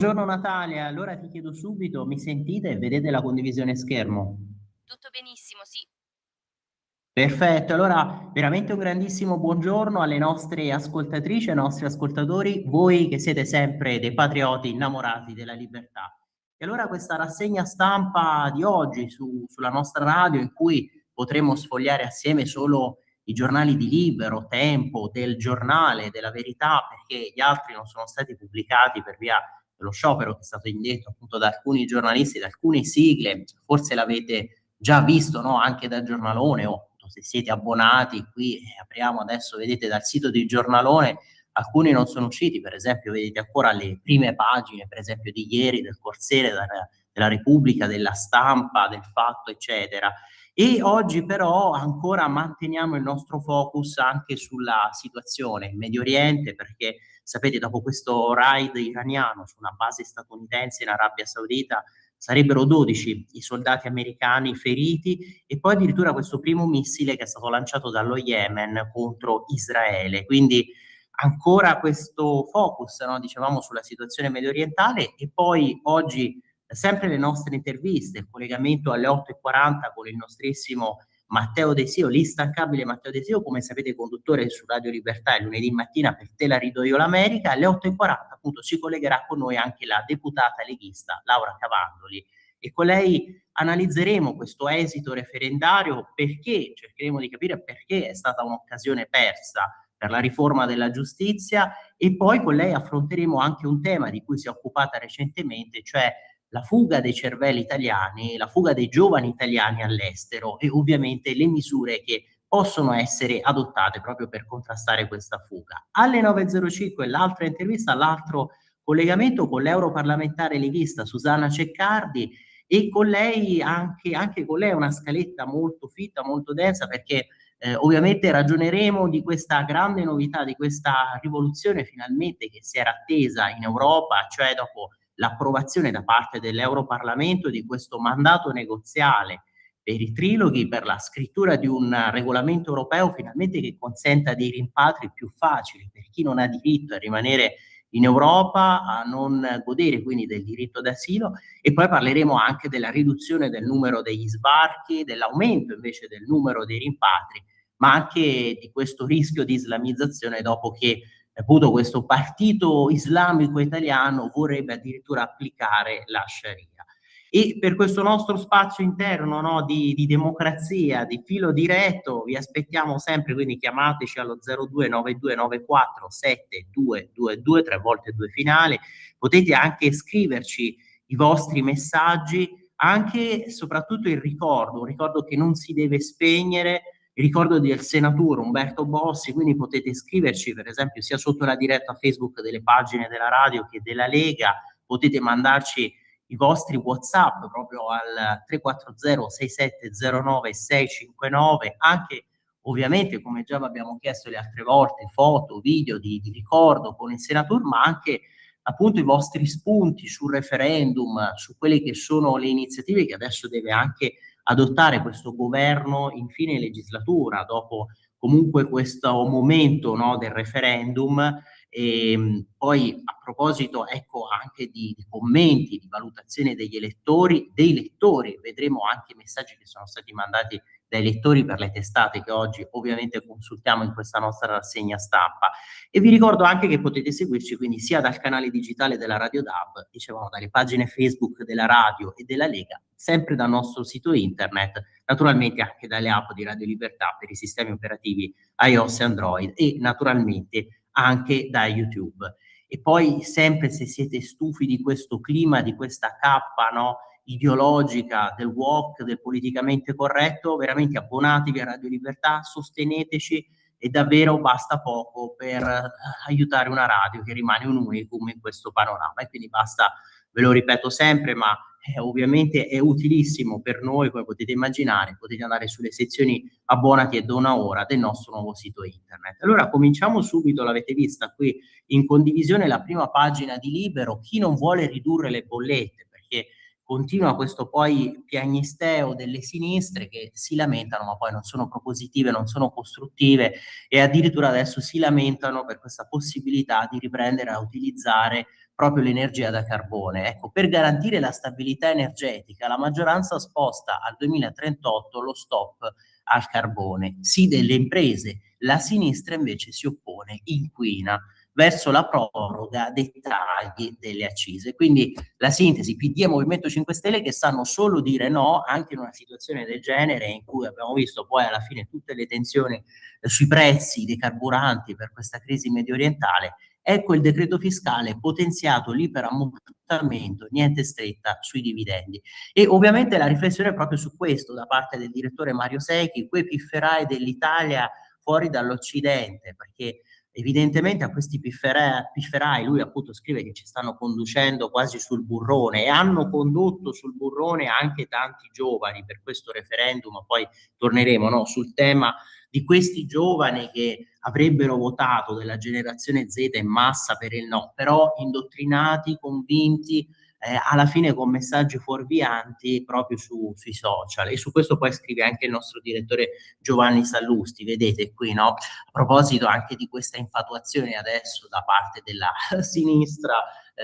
Buongiorno Natalia, allora ti chiedo subito, mi sentite e vedete la condivisione schermo? Tutto benissimo, sì. Perfetto, allora veramente un grandissimo buongiorno alle nostre ascoltatrici, ai nostri ascoltatori, voi che siete sempre dei patrioti innamorati della libertà. E allora questa rassegna stampa di oggi sulla nostra radio in cui potremo sfogliare assieme solo i giornali di Libero, Tempo, del Giornale, della Verità, perché gli altri non sono stati pubblicati per via dello sciopero che è stato indetto appunto da alcuni giornalisti, da alcune sigle, forse l'avete già visto, no? Anche dal giornalone o se siete abbonati qui, apriamo adesso, vedete dal sito di giornalone, alcuni non sono usciti, per esempio vedete ancora le prime pagine, per esempio di ieri, del Corriere della Repubblica, della Stampa, del Fatto, eccetera. E oggi però ancora manteniamo il nostro focus anche sulla situazione in Medio Oriente, perché sapete, dopo questo raid iraniano su una base statunitense in Arabia Saudita, sarebbero 12 i soldati americani feriti e poi addirittura questo primo missile che è stato lanciato dallo Yemen contro Israele. Quindi ancora questo focus, no, dicevamo, sulla situazione medio orientale e poi oggi sempre le nostre interviste, il collegamento alle 8:40 con il nostrissimo Matteo Desio, l'instancabile Matteo Desio, come sapete conduttore su Radio Libertà il lunedì mattina per Te la rido io l'America, alle 8:40 appunto si collegherà con noi anche la deputata leghista Laura Cavandoli e con lei analizzeremo questo esito referendario perché cercheremo di capire perché è stata un'occasione persa per la riforma della giustizia e poi con lei affronteremo anche un tema di cui si è occupata recentemente, cioè la fuga dei cervelli italiani, la fuga dei giovani italiani all'estero e ovviamente le misure che possono essere adottate proprio per contrastare questa fuga. Alle 9:05 l'altra intervista, l'altro collegamento con l'europarlamentare leghista Susanna Ceccardi e con lei anche con lei una scaletta molto fitta, molto densa perché ovviamente ragioneremo di questa grande novità, di questa rivoluzione finalmente che si era attesa in Europa, cioè dopo l'approvazione da parte dell'Europarlamento di questo mandato negoziale per i triloghi, per la scrittura di un regolamento europeo finalmente che consenta dei rimpatri più facili per chi non ha diritto a rimanere in Europa, a non godere quindi del diritto d'asilo e poi parleremo anche della riduzione del numero degli sbarchi, dell'aumento invece del numero dei rimpatri, ma anche di questo rischio di islamizzazione dopo che appunto questo partito islamico italiano vorrebbe addirittura applicare la Sharia. E per questo nostro spazio interno, no, di democrazia, di filo diretto, vi aspettiamo sempre, quindi chiamateci allo 029294 7222, 3 volte 2 finale, potete anche scriverci i vostri messaggi, anche e soprattutto il ricordo, un ricordo che non si deve spegnere, il ricordo del senatore Umberto Bossi, quindi potete scriverci per esempio sia sotto la diretta Facebook delle pagine della radio che della Lega, potete mandarci i vostri WhatsApp proprio al 340 6709 659, anche ovviamente come già vi abbiamo chiesto le altre volte, foto, video di ricordo con il senatore, ma anche appunto i vostri spunti sul referendum, su quelle che sono le iniziative che adesso deve anche adottare questo governo in fine legislatura, dopo comunque questo momento, no, del referendum. Poi a proposito ecco anche di commenti, di valutazione degli elettori, dei lettori, vedremo anche i messaggi che sono stati mandati dai lettori per le testate che oggi ovviamente consultiamo in questa nostra rassegna stampa. E vi ricordo anche che potete seguirci quindi sia dal canale digitale della Radio DAB, dicevamo dalle pagine Facebook della radio e della Lega, sempre dal nostro sito internet, naturalmente anche dalle app di Radio Libertà per i sistemi operativi iOS e Android e naturalmente anche da YouTube. E poi sempre se siete stufi di questo clima, di questa cappa, no, ideologica del woke, del politicamente corretto, veramente abbonatevi a Radio Libertà, sosteneteci e davvero basta poco per aiutare una radio che rimane un unicum in questo panorama e quindi basta, ve lo ripeto sempre, ma ovviamente è utilissimo per noi, come potete immaginare, potete andare sulle sezioni abbonati e dona ora del nostro nuovo sito internet. Allora cominciamo subito, l'avete vista qui in condivisione la prima pagina di Libero, chi non vuole ridurre le bollette, perché continua questo poi piagnisteo delle sinistre che si lamentano ma poi non sono propositive, non sono costruttive e addirittura adesso si lamentano per questa possibilità di riprendere a utilizzare proprio l'energia da carbone. Ecco, per garantire la stabilità energetica, la maggioranza sposta al 2038 lo stop al carbone, sì delle imprese, la sinistra invece si oppone, inquina verso la proroga dei tagli delle accise. Quindi la sintesi PD e Movimento 5 Stelle che sanno solo dire no anche in una situazione del genere in cui abbiamo visto poi alla fine tutte le tensioni sui prezzi dei carburanti per questa crisi medio orientale. Ecco il decreto fiscale potenziato lì per ammortamento, niente stretta sui dividendi. E ovviamente la riflessione è proprio su questo da parte del direttore Mario Secchi, quei pifferai dell'Italia fuori dall'Occidente, perché evidentemente a questi pifferai, lui appunto scrive che ci stanno conducendo quasi sul burrone e hanno condotto sul burrone anche tanti giovani per questo referendum, poi torneremo no, sul tema di questi giovani che avrebbero votato della generazione Z in massa per il no, però indottrinati, convinti, alla fine con messaggi fuorvianti proprio sui social. E su questo poi scrive anche il nostro direttore Giovanni Sallusti, vedete qui, no? A proposito anche di questa infatuazione adesso da parte della sinistra,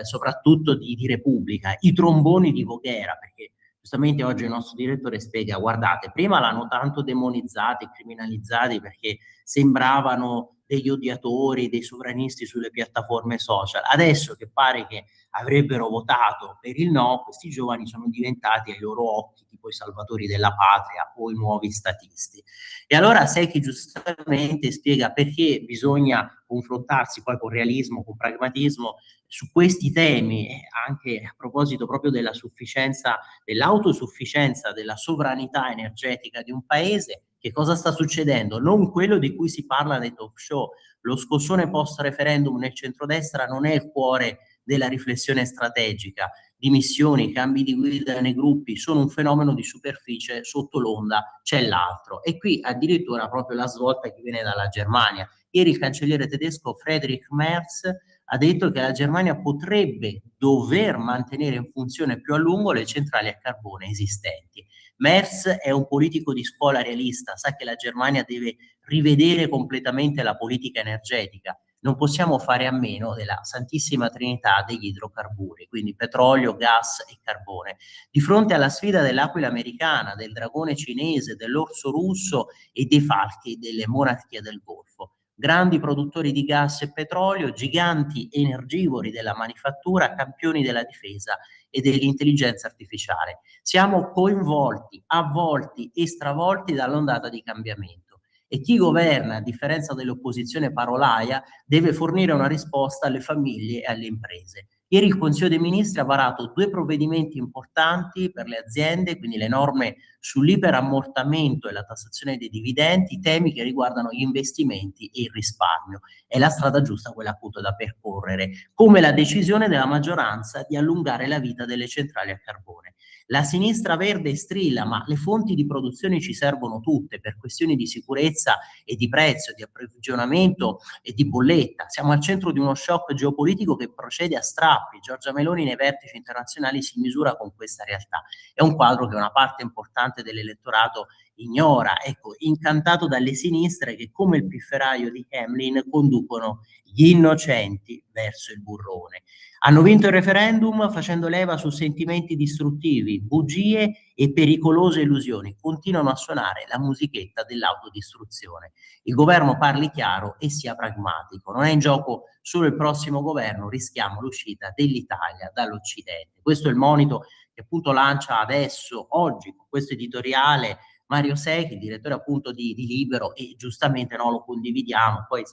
soprattutto di Repubblica, i tromboni di Voghera, perché giustamente oggi il nostro direttore spiega, guardate, prima l'hanno tanto demonizzati, criminalizzati perché sembravano degli odiatori, dei sovranisti sulle piattaforme social. Adesso che pare che avrebbero votato per il no, questi giovani sono diventati ai loro occhi tipo i salvatori della patria o i nuovi statisti. E allora Secchi giustamente spiega perché bisogna confrontarsi poi con realismo, con pragmatismo su questi temi, anche a proposito proprio della sufficienza, dell'autosufficienza, della sovranità energetica di un paese. Che cosa sta succedendo? Non quello di cui si parla nei talk show. Lo scossone post-referendum nel centrodestra non è il cuore della riflessione strategica. Dimissioni, cambi di guida nei gruppi sono un fenomeno di superficie, sotto l'onda c'è l'altro. E qui addirittura proprio la svolta che viene dalla Germania. Ieri il cancelliere tedesco Friedrich Merz ha detto che la Germania potrebbe dover mantenere in funzione più a lungo le centrali a carbone esistenti. Merz è un politico di scuola realista, sa che la Germania deve rivedere completamente la politica energetica. Non possiamo fare a meno della santissima trinità degli idrocarburi, quindi petrolio, gas e carbone. Di fronte alla sfida dell'aquila americana, del dragone cinese, dell'orso russo e dei falchi delle monarchie del Golfo. Grandi produttori di gas e petrolio, giganti energivori della manifattura, campioni della difesa e dell'intelligenza artificiale. Siamo coinvolti, avvolti e stravolti dall'ondata di cambiamento. E chi governa, a differenza dell'opposizione parolaia, deve fornire una risposta alle famiglie e alle imprese. Ieri il Consiglio dei Ministri ha varato 2 provvedimenti importanti per le aziende, quindi le norme sull'iperammortamento e la tassazione dei dividendi, temi che riguardano gli investimenti e il risparmio. È la strada giusta quella appunto da percorrere, come la decisione della maggioranza di allungare la vita delle centrali a carbone. La sinistra verde strilla, ma le fonti di produzione ci servono tutte per questioni di sicurezza e di prezzo, di approvvigionamento e di bolletta. Siamo al centro di uno shock geopolitico che procede a strappi. Giorgia Meloni nei vertici internazionali si misura con questa realtà. È un quadro che una parte importante dell'elettorato ignora, ecco, incantato dalle sinistre che come il pifferaio di Hamlin conducono gli innocenti verso il burrone. Hanno vinto il referendum facendo leva su sentimenti distruttivi, bugie e pericolose illusioni. Continuano a suonare la musichetta dell'autodistruzione. Il governo parli chiaro e sia pragmatico. Non è in gioco solo il prossimo governo, rischiamo l'uscita dell'Italia dall'Occidente. Questo è il monito che appunto lancia adesso, oggi, con questo editoriale Mario Secchi, direttore appunto di Libero, e giustamente no, lo condividiamo. Poi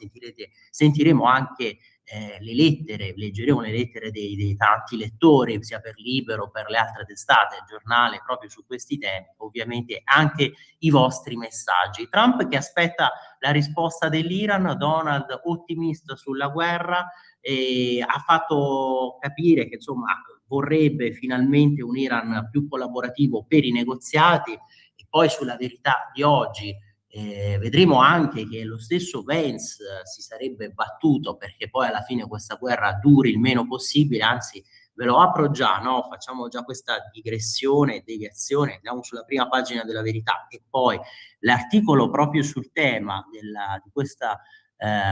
sentiremo anche le lettere, leggeremo le lettere dei tanti lettori, sia per Libero, per le altre testate, il giornale, proprio su questi temi, ovviamente anche i vostri messaggi. Trump che aspetta la risposta dell'Iran, Donald ottimista sulla guerra, ha fatto capire che insomma vorrebbe finalmente un Iran più collaborativo per i negoziati. E poi sulla verità di oggi vedremo anche che lo stesso Vance si sarebbe battuto perché poi alla fine questa guerra duri il meno possibile, anzi ve lo apro già, no? Facciamo già questa digressione, deviazione, andiamo sulla prima pagina della verità e poi l'articolo proprio sul tema di questa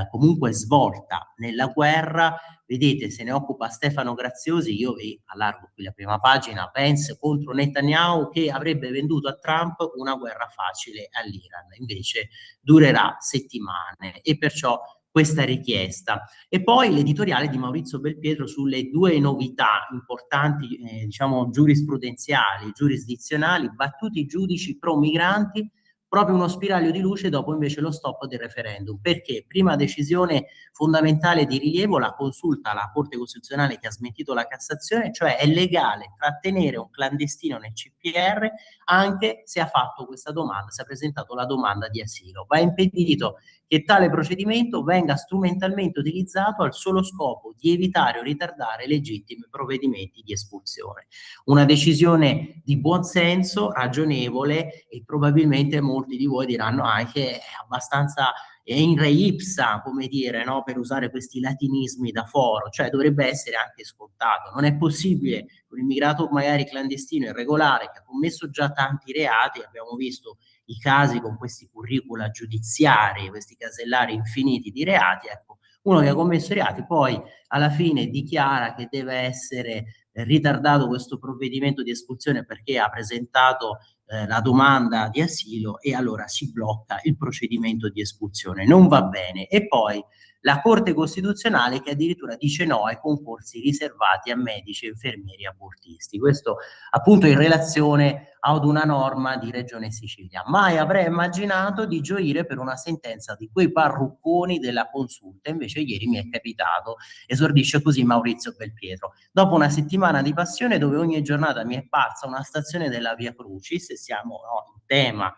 comunque svolta nella guerra. Vedete, se ne occupa Stefano Graziosi, io vi allargo qui la prima pagina, Pence contro Netanyahu che avrebbe venduto a Trump una guerra facile all'Iran, invece durerà settimane e perciò questa richiesta. E poi l'editoriale di Maurizio Belpietro sulle due novità importanti, diciamo giurisprudenziali, giurisdizionali, battuti giudici pro migranti, proprio uno spiraglio di luce dopo invece lo stop del referendum. Perché? Prima decisione fondamentale di rilievo, la consulta alla Corte Costituzionale che ha smentito la Cassazione, cioè è legale trattenere un clandestino nel CPR anche se ha fatto questa domanda, se ha presentato la domanda di asilo. Va impedito che tale procedimento venga strumentalmente utilizzato al solo scopo di evitare o ritardare legittimi provvedimenti di espulsione. Una decisione di buon senso, ragionevole, e probabilmente molti di voi diranno anche abbastanza in re ipsa, come dire, no? Per usare questi latinismi da foro, cioè dovrebbe essere anche scontato. Non è possibile un immigrato magari clandestino irregolare che ha commesso già tanti reati, abbiamo visto i casi con questi curricula giudiziari, questi casellari infiniti di reati, ecco, uno che ha commesso reati poi alla fine dichiara che deve essere ritardato questo provvedimento di espulsione perché ha presentato la domanda di asilo e allora si blocca il procedimento di espulsione. Non va bene. E poi la Corte Costituzionale che addirittura dice no ai concorsi riservati a medici, infermieri e abortisti. Questo appunto in relazione ad una norma di Regione Sicilia. Mai avrei immaginato di gioire per una sentenza di quei parrucconi della consulta, invece ieri mi è capitato, esordisce così Maurizio Belpietro. Dopo una settimana di passione dove ogni giornata mi è parsa una stazione della Via Crucis, e siamo in tema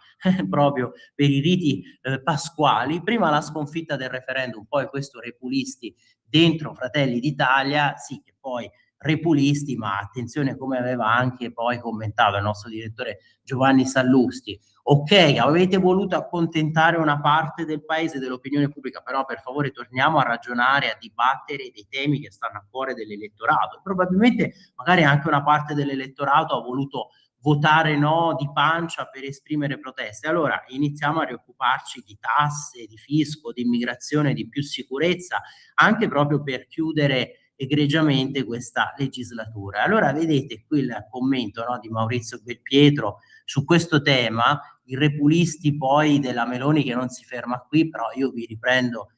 proprio per i riti pasquali, prima la sconfitta del referendum, poi questo repulisti dentro Fratelli d'Italia, sì che poi repulisti, ma attenzione come aveva anche poi commentato il nostro direttore Giovanni Sallusti, ok, avete voluto accontentare una parte del paese, dell'opinione pubblica, però per favore torniamo a ragionare, a dibattere dei temi che stanno a cuore dell'elettorato. Probabilmente magari anche una parte dell'elettorato ha voluto votare no di pancia per esprimere proteste. Allora iniziamo a rioccuparci di tasse, di fisco, di immigrazione, di più sicurezza, anche proprio per chiudere egregiamente questa legislatura. Allora vedete qui il commento no, di Maurizio Belpietro su questo tema, i repulisti poi della Meloni che non si ferma qui, però io vi riprendo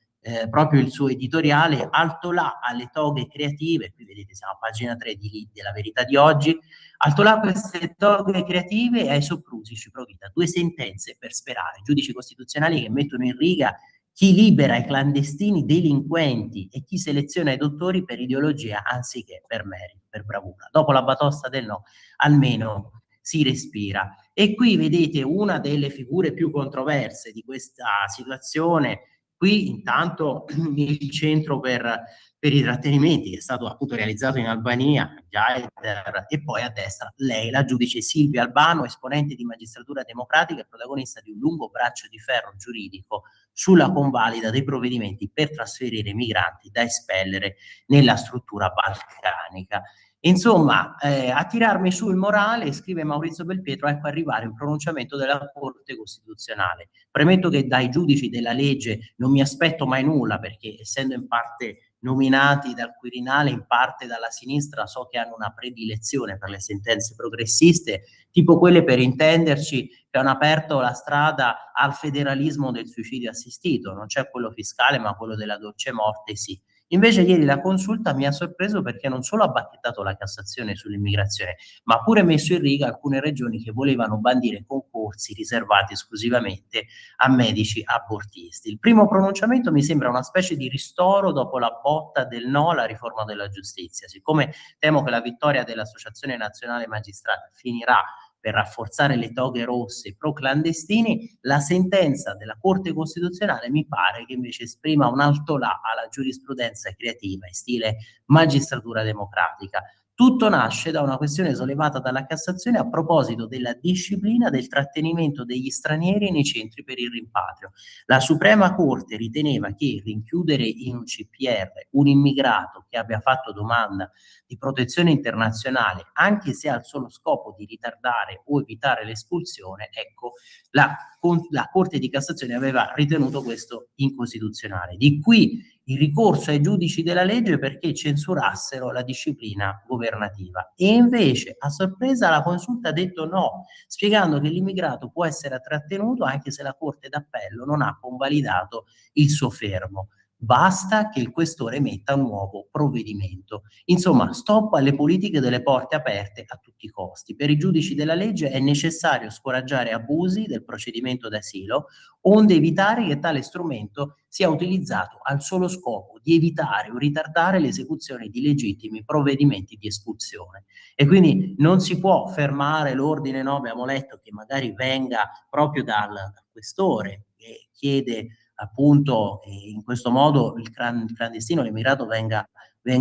proprio il suo editoriale, alto là alle toghe creative, qui vedete siamo a pagina 3 della Verità di oggi, alto là queste toghe creative e ai soprusi ci provvita due sentenze per sperare, giudici costituzionali che mettono in riga chi libera i clandestini delinquenti e chi seleziona i dottori per ideologia anziché per merito, per bravura. Dopo la batosta del no, almeno si respira. E qui vedete una delle figure più controverse di questa situazione. Qui intanto il centro per i trattenimenti che è stato appunto realizzato in Albania, Gaider, e poi a destra lei, la giudice Silvia Albano, esponente di Magistratura Democratica e protagonista di un lungo braccio di ferro giuridico sulla convalida dei provvedimenti per trasferire migranti da espellere nella struttura balcanica. Insomma, a tirarmi su il morale, scrive Maurizio Belpietro, ecco arrivare un pronunciamento della Corte Costituzionale. Premetto che dai giudici della legge non mi aspetto mai nulla, perché essendo in parte nominati dal Quirinale, in parte dalla sinistra, so che hanno una predilezione per le sentenze progressiste, tipo quelle, per intenderci, che hanno aperto la strada al federalismo del suicidio assistito. Non c'è quello fiscale, ma quello della dolce morte sì. Invece ieri la consulta mi ha sorpreso perché non solo ha bacchettato la Cassazione sull'immigrazione, ma ha pure messo in riga alcune regioni che volevano bandire concorsi riservati esclusivamente a medici abortisti. Il primo pronunciamento mi sembra una specie di ristoro dopo la botta del no alla riforma della giustizia. Siccome temo che la vittoria dell'Associazione Nazionale Magistrati finirà per rafforzare le toghe rosse pro clandestini, la sentenza della Corte Costituzionale mi pare che invece esprima un alto là alla giurisprudenza creativa in stile magistratura democratica. Tutto nasce da una questione sollevata dalla Cassazione a proposito della disciplina del trattenimento degli stranieri nei centri per il rimpatrio. La Suprema Corte riteneva che rinchiudere in un CPR un immigrato che abbia fatto domanda di protezione internazionale, anche se ha il solo scopo di ritardare o evitare l'espulsione, ecco, la Corte di Cassazione aveva ritenuto questo incostituzionale. Di qui il ricorso ai giudici della legge perché censurassero la disciplina governativa. E invece, a sorpresa, la Consulta ha detto no, spiegando che l'immigrato può essere trattenuto anche se la Corte d'Appello non ha convalidato il suo fermo. Basta che il questore emetta un nuovo provvedimento. Insomma, stop alle politiche delle porte aperte a tutti i costi. Per i giudici della legge è necessario scoraggiare abusi del procedimento d'asilo, onde evitare che tale strumento sia utilizzato al solo scopo di evitare o ritardare l'esecuzione di legittimi provvedimenti di espulsione. E quindi non si può fermare l'ordine, no? Abbiamo letto che magari venga proprio dal questore che chiede appunto in questo modo il clandestino, l'immigrato venga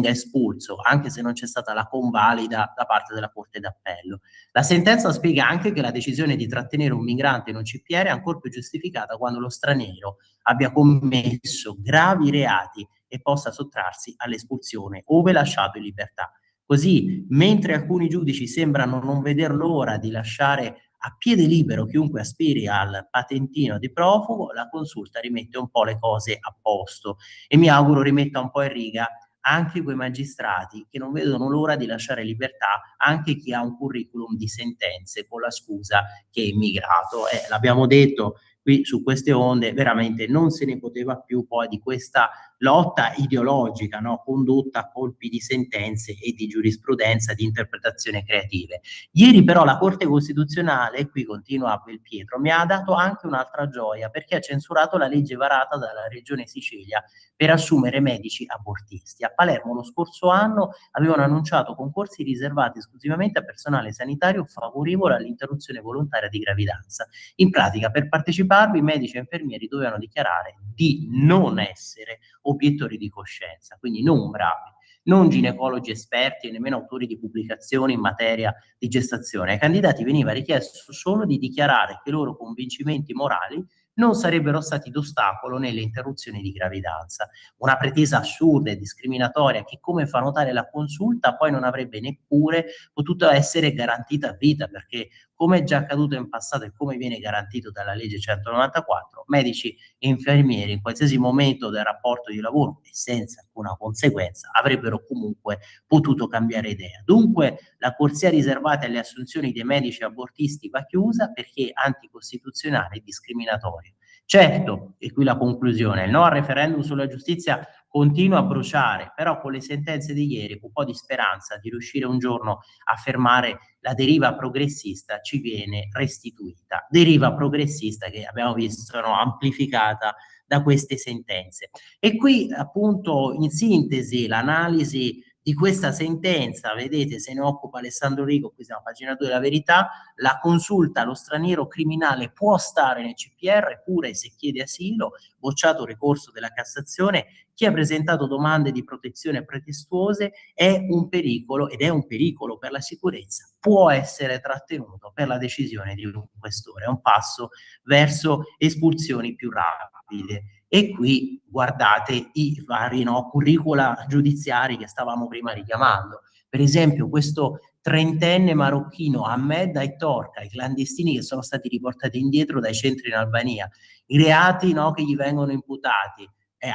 espulso, anche se non c'è stata la convalida da parte della Corte d'Appello. La sentenza spiega anche che la decisione di trattenere un migrante in un CPR è ancora più giustificata quando lo straniero abbia commesso gravi reati e possa sottrarsi all'espulsione, ove lasciato in libertà. Così, mentre alcuni giudici sembrano non veder l'ora di lasciare a piede libero chiunque aspiri al patentino di profugo, la Consulta rimette un po' le cose a posto e mi auguro rimetta un po' in riga anche quei magistrati che non vedono l'ora di lasciare libertà anche chi ha un curriculum di sentenze con la scusa che è immigrato. L'abbiamo detto qui su queste onde, veramente non se ne poteva più poi di questa lotta ideologica, no? Condotta a colpi di sentenze e di giurisprudenza, di interpretazione creative. Ieri però la Corte Costituzionale, e qui continua Belpietro, mi ha dato anche un'altra gioia perché ha censurato la legge varata dalla Regione Sicilia per assumere medici abortisti. A Palermo lo scorso anno avevano annunciato concorsi riservati esclusivamente a personale sanitario favorevole all'interruzione volontaria di gravidanza. In pratica, per parteciparvi, medici e infermieri dovevano dichiarare di non essere obiettori di coscienza, quindi non bravi, non ginecologi esperti e nemmeno autori di pubblicazioni in materia di gestazione. Ai candidati veniva richiesto solo di dichiarare che i loro convincimenti morali non sarebbero stati d'ostacolo nelle interruzioni di gravidanza. Una pretesa assurda e discriminatoria che, come fa notare la Consulta, poi non avrebbe neppure potuto essere garantita a vita, perché come è già accaduto in passato e come viene garantito dalla legge 194, medici e infermieri in qualsiasi momento del rapporto di lavoro e senza alcuna conseguenza avrebbero comunque potuto cambiare idea. Dunque la corsia riservata alle assunzioni dei medici abortisti va chiusa perché è anticostituzionale e discriminatoria. Certo, e qui la conclusione, il no al referendum sulla giustizia continua a bruciare, però con le sentenze di ieri un po' di speranza di riuscire un giorno a fermare la deriva progressista ci viene restituita. Deriva progressista che abbiamo visto, no, amplificata da queste sentenze. E qui appunto in sintesi l'analisi di questa sentenza, vedete, se ne occupa Alessandro Rico, qui siamo a pagina 2 della Verità, la consulta allo straniero criminale può stare nel CPR pure se chiede asilo, bocciato il ricorso della Cassazione, chi ha presentato domande di protezione pretestuose è un pericolo ed è un pericolo per la sicurezza, può essere trattenuto per la decisione di un questore, è un passo verso espulsioni più rapide. E qui guardate i vari, no, curricula giudiziari che stavamo prima richiamando. Per esempio questo trentenne marocchino Ahmed Aitorca, i clandestini che sono stati riportati indietro dai centri in Albania, i reati, no, che gli vengono imputati,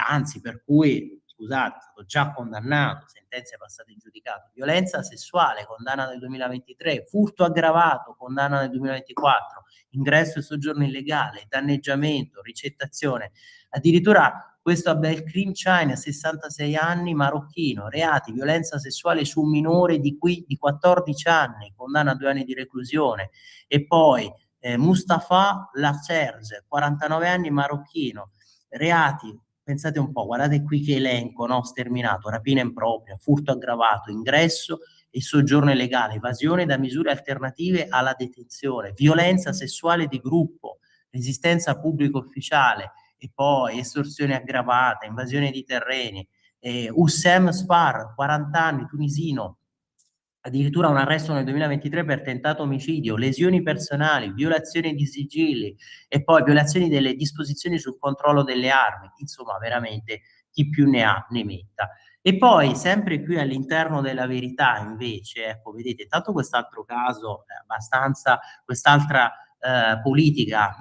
anzi per cui, scusate, è stato già condannato, sentenze passate in giudicato, violenza sessuale, condanna nel 2023, furto aggravato, condanna nel 2024, ingresso e soggiorno illegale, danneggiamento, ricettazione. Addirittura questo Abdelkrim Chine, 66 anni, marocchino, reati, violenza sessuale su un minore di 14 anni, condanna a 2 anni di reclusione. E poi Mustafa Lacerge, 49 anni, marocchino, reati, pensate un po', guardate qui che elenco, no? Sterminato, rapina impropria, furto aggravato, ingresso e soggiorno illegale, evasione da misure alternative alla detenzione, violenza sessuale di gruppo, resistenza pubblico ufficiale, e poi estorsione aggravata, invasione di terreni. Oussem Spar, 40 anni, tunisino, addirittura un arresto nel 2023 per tentato omicidio, lesioni personali, violazioni di sigilli e poi violazioni delle disposizioni sul controllo delle armi, insomma veramente chi più ne ha ne metta. E poi sempre qui all'interno della Verità invece, ecco vedete, tanto quest'altro caso abbastanza, quest'altra politica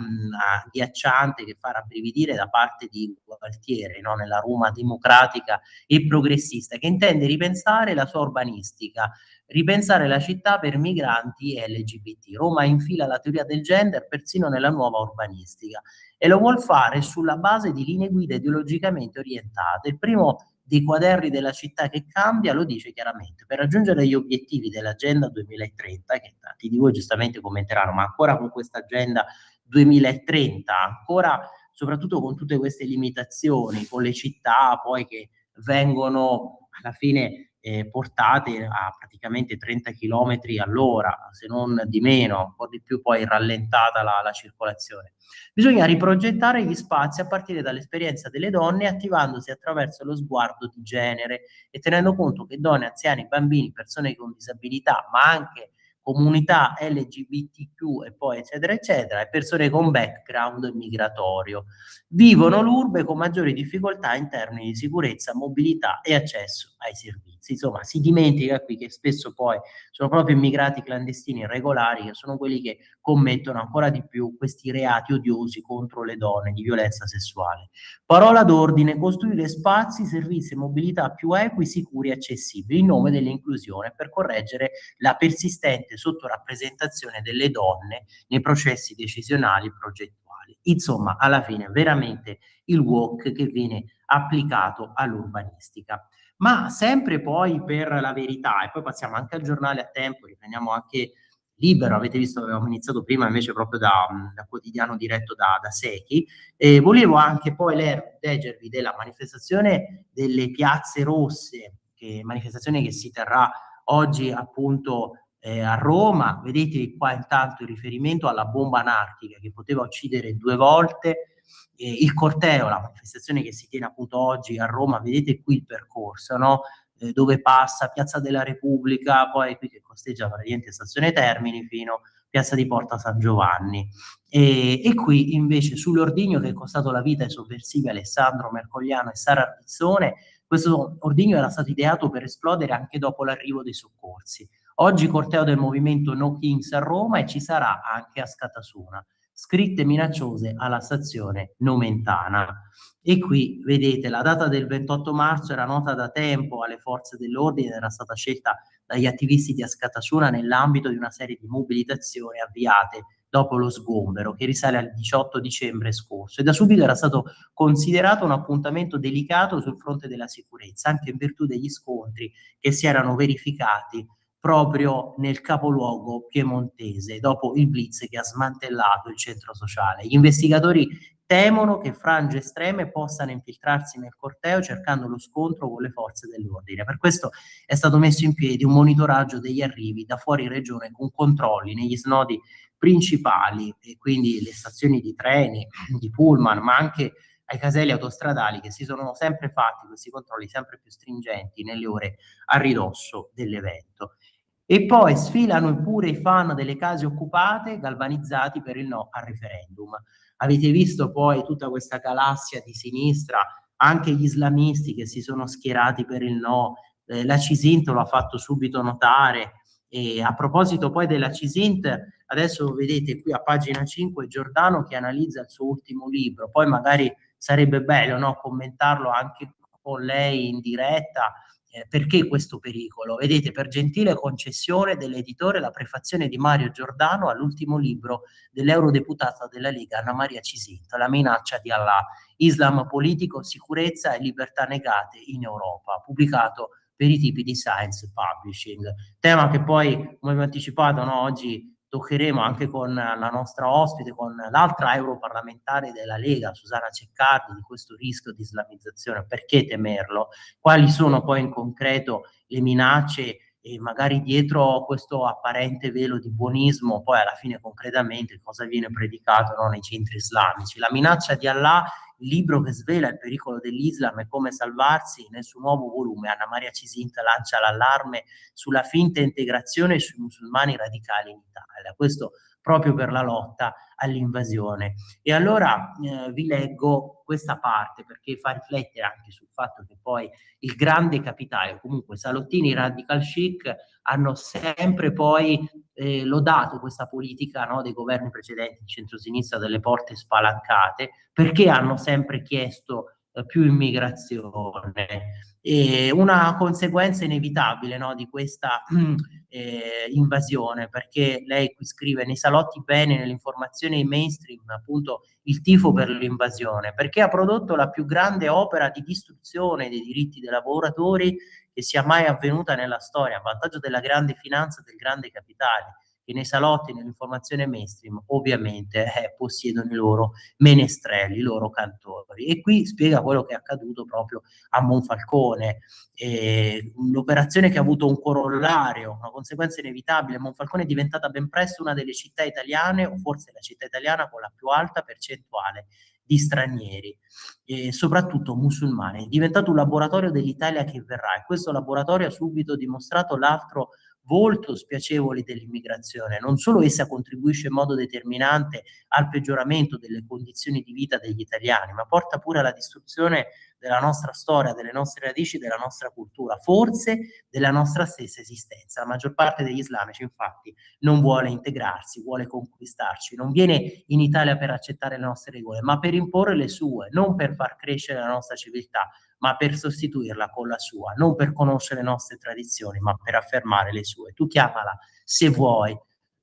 agghiacciante che fa rabbrividire da parte di Gualtieri, no? Nella Roma democratica e progressista, che intende ripensare la sua urbanistica, ripensare la città per migranti e LGBT. Roma infila la teoria del gender persino nella nuova urbanistica e lo vuol fare sulla base di linee guida ideologicamente orientate. Il primo dei quaderni della città che cambia lo dice chiaramente: per raggiungere gli obiettivi dell'agenda 2030, che tanti di voi giustamente commenteranno, ma ancora con questa agenda 2030, ancora soprattutto con tutte queste limitazioni, con le città poi che vengono alla fine portate a praticamente 30 km all'ora, se non di meno, un po' di più poi rallentata la circolazione. Bisogna riprogettare gli spazi a partire dall'esperienza delle donne, attivandosi attraverso lo sguardo di genere e tenendo conto che donne, anziani, bambini, persone con disabilità, ma anche comunità LGBTQ e poi eccetera eccetera, e persone con background migratorio vivono l'urbe con maggiori difficoltà in termini di sicurezza, mobilità e accesso ai servizi. Insomma, si dimentica qui che spesso poi sono proprio immigrati clandestini irregolari che sono quelli che commettono ancora di più questi reati odiosi contro le donne di violenza sessuale. Parola d'ordine: costruire spazi, servizi e mobilità più equi, sicuri e accessibili in nome dell'inclusione per correggere la persistente sottorappresentazione delle donne nei processi decisionali e progettuali. Insomma, alla fine veramente il WOC che viene applicato all'urbanistica. Ma sempre poi per la Verità, e poi passiamo anche al giornale a tempo, riprendiamo anche Libero, avete visto che avevamo iniziato prima invece proprio da quotidiano diretto da Secchi, volevo anche poi leggervi della manifestazione delle Piazze Rosse, manifestazione che si terrà oggi appunto a Roma. Vedete qua intanto il riferimento alla bomba anarchica che poteva uccidere 2 volte, il corteo, la manifestazione che si tiene appunto oggi a Roma, vedete qui il percorso, no? Dove passa Piazza della Repubblica, poi qui che costeggia praticamente Stazione Termini fino a Piazza di Porta San Giovanni. E qui invece sull'ordigno che è costato la vita ai sovversivi Alessandro Mercogliano e Sara Pizzone, questo ordigno era stato ideato per esplodere anche dopo l'arrivo dei soccorsi. Oggi corteo del movimento No Kings a Roma e ci sarà anche a Scatasuna. Scritte minacciose alla stazione Nomentana. E qui vedete la data del 28 marzo era nota da tempo alle forze dell'ordine, era stata scelta dagli attivisti di Askatasuna nell'ambito di una serie di mobilitazioni avviate dopo lo sgombero che risale al 18 dicembre scorso e da subito era stato considerato un appuntamento delicato sul fronte della sicurezza, anche in virtù degli scontri che si erano verificati proprio nel capoluogo piemontese dopo il blitz che ha smantellato il centro sociale. Gli investigatori temono che frange estreme possano infiltrarsi nel corteo cercando lo scontro con le forze dell'ordine. Per questo è stato messo in piedi un monitoraggio degli arrivi da fuori regione con controlli negli snodi principali e quindi le stazioni di treni, di pullman, ma anche ai caselli autostradali che si sono sempre fatti questi controlli sempre più stringenti nelle ore a ridosso dell'evento. E poi sfilano pure i fan delle case occupate galvanizzati per il no al referendum. Avete visto poi tutta questa galassia di sinistra, anche gli islamisti che si sono schierati per il no, la Cisint lo ha fatto subito notare. E a proposito poi della Cisint, adesso vedete qui a pagina 5 Giordano che analizza il suo ultimo libro, poi magari sarebbe bello, no, commentarlo anche con lei in diretta. Perché questo pericolo? Vedete, per gentile concessione dell'editore la prefazione di Mario Giordano all'ultimo libro dell'eurodeputata della Lega Anna Maria Cisinta, La minaccia di Allah, Islam politico, sicurezza e libertà negate in Europa, pubblicato per i tipi di Science Publishing. Tema che poi, come vi ho anticipato, no, oggi toccheremo anche con la nostra ospite, con l'altra europarlamentare della Lega, Susanna Ceccardi, di questo rischio di islamizzazione. Perché temerlo? Quali sono poi in concreto le minacce e magari dietro questo apparente velo di buonismo poi alla fine concretamente cosa viene predicato, no, nei centri islamici. La minaccia di Allah, il libro che svela il pericolo dell'Islam e come salvarsi, nel suo nuovo volume Anna Maria Cisint lancia l'allarme sulla finta integrazione sui musulmani radicali in Italia, questo proprio per la lotta all'invasione. E allora vi leggo questa parte perché fa riflettere anche sul fatto che poi il grande capitale, comunque salottini radical chic, hanno sempre poi lodato questa politica, no, dei governi precedenti di centrosinistra delle porte spalancate, perché hanno sempre chiesto più immigrazione. E una conseguenza inevitabile, no, di questa invasione, perché lei qui scrive nei salotti bene, nell'informazione mainstream, appunto il tifo per l'invasione, perché ha prodotto la più grande opera di distruzione dei diritti dei lavoratori che sia mai avvenuta nella storia, a vantaggio della grande finanza e del grande capitale, che nei salotti, nell'informazione mainstream, ovviamente possiedono i loro menestrelli, i loro cantori. E qui spiega quello che è accaduto proprio a Monfalcone, un'operazione che ha avuto un corollario, una conseguenza inevitabile. Monfalcone è diventata ben presto una delle città italiane, o forse la città italiana con la più alta percentuale di stranieri, soprattutto musulmani. È diventato un laboratorio dell'Italia che verrà, e questo laboratorio ha subito dimostrato l'altro volto spiacevole dell'immigrazione. Non solo essa contribuisce in modo determinante al peggioramento delle condizioni di vita degli italiani, ma porta pure alla distruzione della nostra storia, delle nostre radici, della nostra cultura, forse della nostra stessa esistenza. La maggior parte degli islamici, infatti, non vuole integrarsi, vuole conquistarci, non viene in Italia per accettare le nostre regole, ma per imporre le sue, non per far crescere la nostra civiltà, ma per sostituirla con la sua, non per conoscere le nostre tradizioni, ma per affermare le sue. Tu chiamala, se vuoi,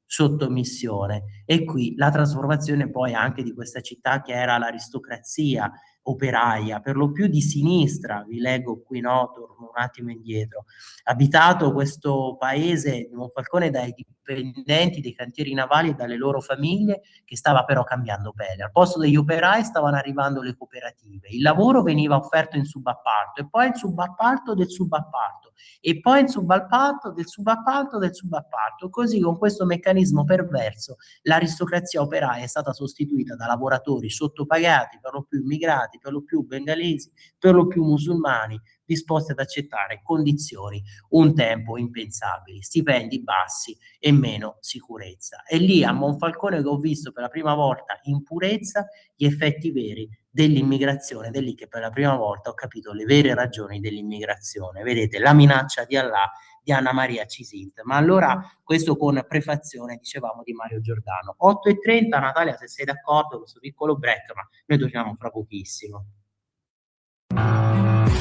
sottomissione. E qui la trasformazione poi anche di questa città che era l'aristocrazia operaia, per lo più di sinistra, vi leggo qui, no, torno un attimo indietro, abitato questo paese di Monfalcone dai dipendenti dei cantieri navali e dalle loro famiglie, che stava però cambiando pelle. Al posto degli operai stavano arrivando le cooperative, il lavoro veniva offerto in subappalto e poi il subappalto del subappalto e poi il subappalto del subappalto del subappalto. Così, con questo meccanismo perverso, l'aristocrazia operaia è stata sostituita da lavoratori sottopagati, per lo più immigrati, per lo più bengalesi, per lo più musulmani, disposti ad accettare condizioni un tempo impensabili, stipendi bassi e meno sicurezza. È lì a Monfalcone che ho visto per la prima volta in purezza gli effetti veri dell'immigrazione, ed è lì che per la prima volta ho capito le vere ragioni dell'immigrazione. Vedete, la minaccia di Allah di Anna Maria Cisint. Ma allora questo con prefazione, dicevamo, di Mario Giordano. 8:30, Natalia, se sei d'accordo, questo piccolo break, ma noi torniamo fra pochissimo.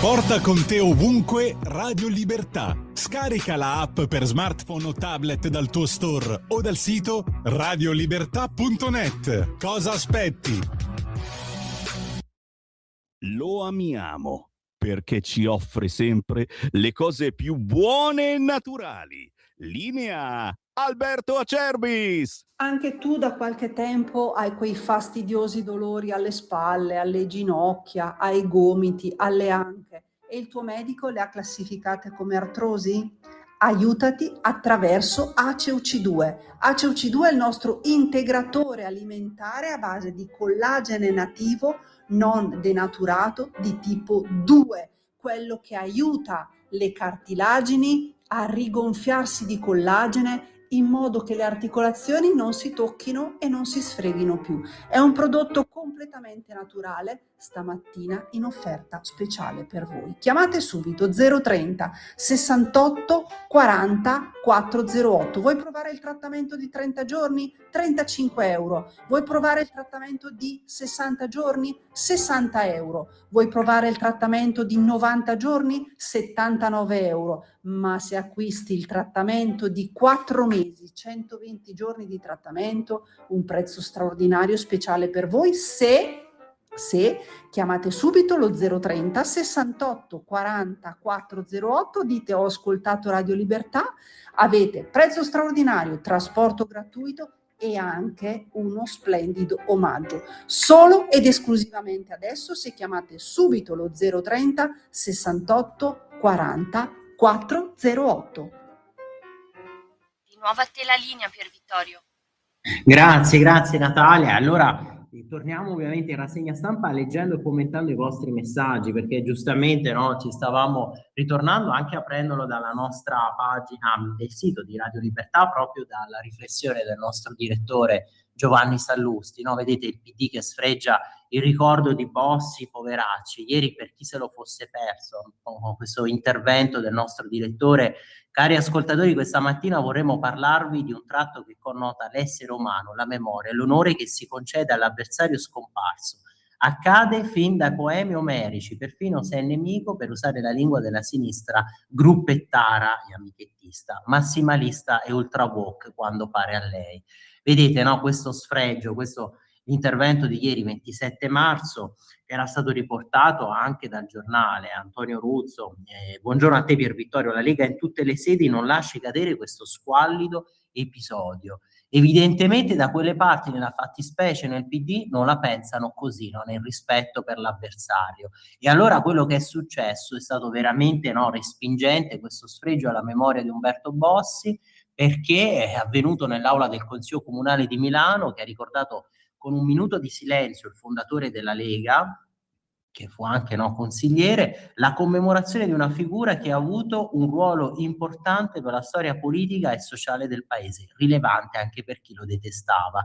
Porta con te ovunque Radio Libertà. Scarica la app per smartphone o tablet dal tuo store o dal sito radiolibertà.net. Cosa aspetti? Lo amiamo perché ci offre sempre le cose più buone e naturali. Linea Alberto Acerbis. Anche tu da qualche tempo hai quei fastidiosi dolori alle spalle, alle ginocchia, ai gomiti, alle anche e il tuo medico le ha classificate come artrosi? Aiutati attraverso ACEUC2. ACEUC2 è il nostro integratore alimentare a base di collagene nativo non denaturato di tipo 2, quello che aiuta le cartilagini a rigonfiarsi di collagene in modo che le articolazioni non si tocchino e non si sfreghino più. È un prodotto completamente naturale, stamattina in offerta speciale per voi. Chiamate subito 030 68 40 408. Vuoi provare il trattamento di 30 giorni? 35 euro. Vuoi provare il trattamento di 60 giorni? 60 euro. Vuoi provare il trattamento di 90 giorni? 79 euro. Ma se acquisti il trattamento di 4 mesi, 120 giorni di trattamento, un prezzo straordinario speciale per voi se chiamate subito lo 030 68 40 408, dite ho ascoltato Radio Libertà, avete prezzo straordinario, trasporto gratuito e anche uno splendido omaggio. Solo ed esclusivamente adesso se chiamate subito lo 030 68 40 408. Nuova a te la linea, Pier Vittorio. Grazie Natalia. Allora, torniamo ovviamente in rassegna stampa leggendo e commentando i vostri messaggi, perché giustamente, no, ci stavamo ritornando anche aprendolo dalla nostra pagina del sito di Radio Libertà, proprio dalla riflessione del nostro direttore Giovanni Sallusti, no? Vedete il PD che sfregia il ricordo di Bossi, poveracci. Ieri, per chi se lo fosse perso, con questo intervento del nostro direttore, cari ascoltatori, questa mattina vorremmo parlarvi di un tratto che connota l'essere umano, la memoria, l'onore che si concede all'avversario scomparso. Accade fin dai poemi omerici, perfino se è nemico, per usare la lingua della sinistra, gruppettara e amichettista, massimalista e ultra woke quando pare a lei. Vedete, no, questo sfregio, questo intervento di ieri 27 marzo era stato riportato anche dal giornale. Antonio Ruzzo, buongiorno a te Pier Vittorio, la Lega in tutte le sedi non lasci cadere questo squallido episodio. Evidentemente da quelle parti, nella fattispecie nel PD, non la pensano così, non è il rispetto per l'avversario. E allora quello che è successo è stato veramente, no, respingente, questo sfregio alla memoria di Umberto Bossi, perché è avvenuto nell'aula del Consiglio Comunale di Milano, che ha ricordato con un minuto di silenzio il fondatore della Lega, che fu anche, no, consigliere, la commemorazione di una figura che ha avuto un ruolo importante per la storia politica e sociale del paese, rilevante anche per chi lo detestava.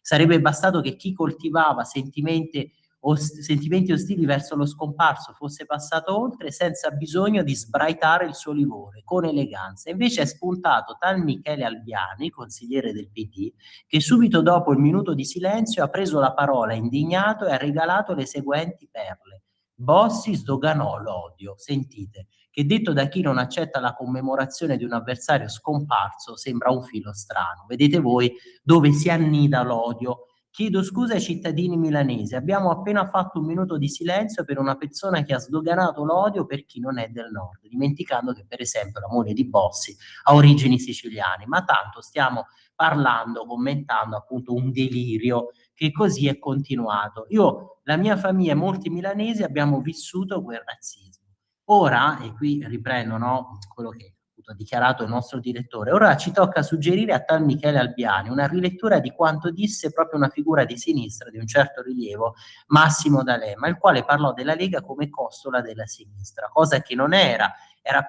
Sarebbe bastato che chi coltivava sentimenti ostili verso lo scomparso fosse passato oltre senza bisogno di sbraitare il suo livore con eleganza. Invece è spuntato tal Michele Albiani, consigliere del PD, che subito dopo il minuto di silenzio ha preso la parola indignato e ha regalato le seguenti perle. Bossi sdoganò l'odio, sentite, che detto da chi non accetta la commemorazione di un avversario scomparso sembra un filo strano. Vedete voi dove si annida l'odio. Chiedo scusa ai cittadini milanesi, abbiamo appena fatto un minuto di silenzio per una persona che ha sdoganato l'odio per chi non è del nord, dimenticando che per esempio la moglie di Bossi ha origini siciliane, ma tanto stiamo parlando, commentando appunto un delirio che così è continuato. Io, la mia famiglia e molti milanesi abbiamo vissuto quel razzismo. Ora, e qui riprendo, no, quello che ha dichiarato il nostro direttore, ora ci tocca suggerire a tal Michele Albiani una rilettura di quanto disse proprio una figura di sinistra di un certo rilievo, Massimo D'Alema, il quale parlò della Lega come costola della sinistra, cosa che non era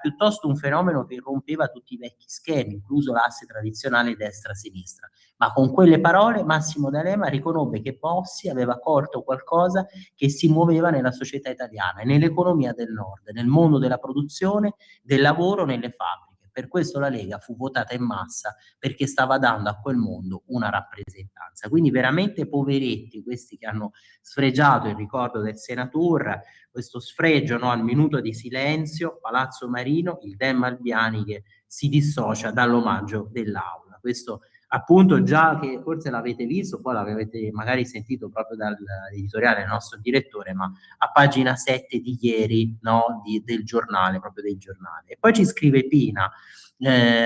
piuttosto un fenomeno che irrompeva tutti i vecchi schemi, incluso l'asse tradizionale destra-sinistra. Ma con quelle parole Massimo D'Alema riconobbe che Bossi aveva colto qualcosa che si muoveva nella società italiana e nell'economia del nord, nel mondo della produzione, del lavoro, nelle fabbriche. Per questo la Lega fu votata in massa, perché stava dando a quel mondo una rappresentanza. Quindi veramente poveretti questi che hanno sfregiato il ricordo del senatore, questo sfregio, no, al minuto di silenzio, Palazzo Marino, il Dem Albiani che si dissocia dall'omaggio dell'aula. Questo appunto già che forse l'avete visto, poi l'avete magari sentito proprio dall'editoriale del nostro direttore, ma a pagina 7 di ieri, no, del giornale, proprio del giornale. E poi ci scrive Pina,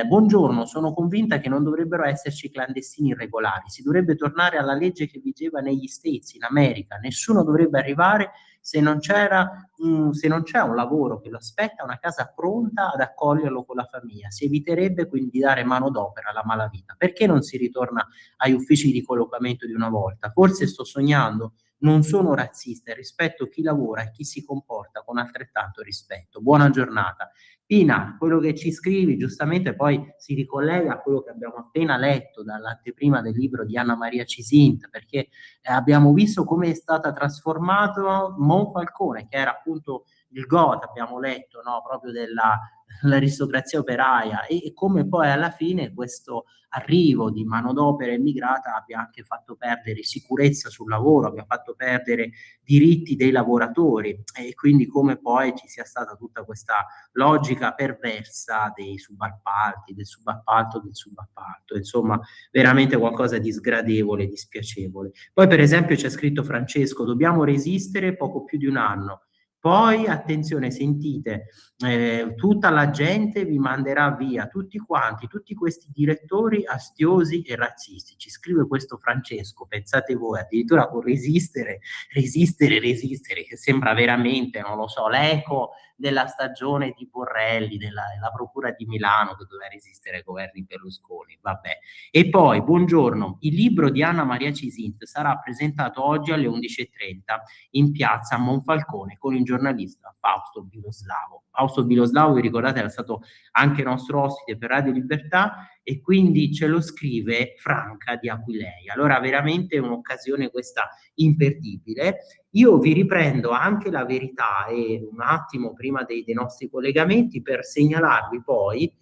buongiorno, sono convinta che non dovrebbero esserci clandestini irregolari, si dovrebbe tornare alla legge che vigeva negli States, in America, nessuno dovrebbe arrivare se non c'è un lavoro che lo aspetta, una casa pronta ad accoglierlo con la famiglia. Si eviterebbe quindi di dare manodopera alla malavita. Perché non si ritorna agli uffici di collocamento di una volta? Forse sto sognando, non sono razzista e rispetto chi lavora e chi si comporta con altrettanto rispetto. Buona giornata. Pina, quello che ci scrivi giustamente poi si ricollega a quello che abbiamo appena letto dall'anteprima del libro di Anna Maria Cisint, perché abbiamo visto come è stata trasformato Monfalcone, che era appunto il Goth, abbiamo letto, no, proprio dell'aristocrazia operaia, e come poi alla fine questo arrivo di manodopera immigrata abbia anche fatto perdere sicurezza sul lavoro, abbia fatto perdere diritti dei lavoratori, e quindi come poi ci sia stata tutta questa logica perversa dei subappalti, del subappalto, insomma veramente qualcosa di sgradevole, dispiacevole. Poi per esempio c'è scritto Francesco, dobbiamo resistere poco più di un anno, Poi, attenzione, sentite, tutta la gente vi manderà via, tutti quanti, tutti questi direttori astiosi e razzisti. Ci scrive questo Francesco, pensate voi, addirittura con resistere, che sembra veramente, non lo so, l'eco della stagione di Borrelli, della Procura di Milano che doveva resistere ai governi Berlusconi, vabbè. E poi, buongiorno, il libro di Anna Maria Cisint sarà presentato oggi alle 11:30 in piazza a Monfalcone con il giornalista Fausto Biloslavo. Fausto Biloslavo, vi ricordate, era stato anche nostro ospite per Radio Libertà e quindi ce lo scrive Franca di Aquileia. Allora veramente un'occasione questa imperdibile. Io vi riprendo anche La Verità e un attimo prima dei nostri collegamenti per segnalarvi poi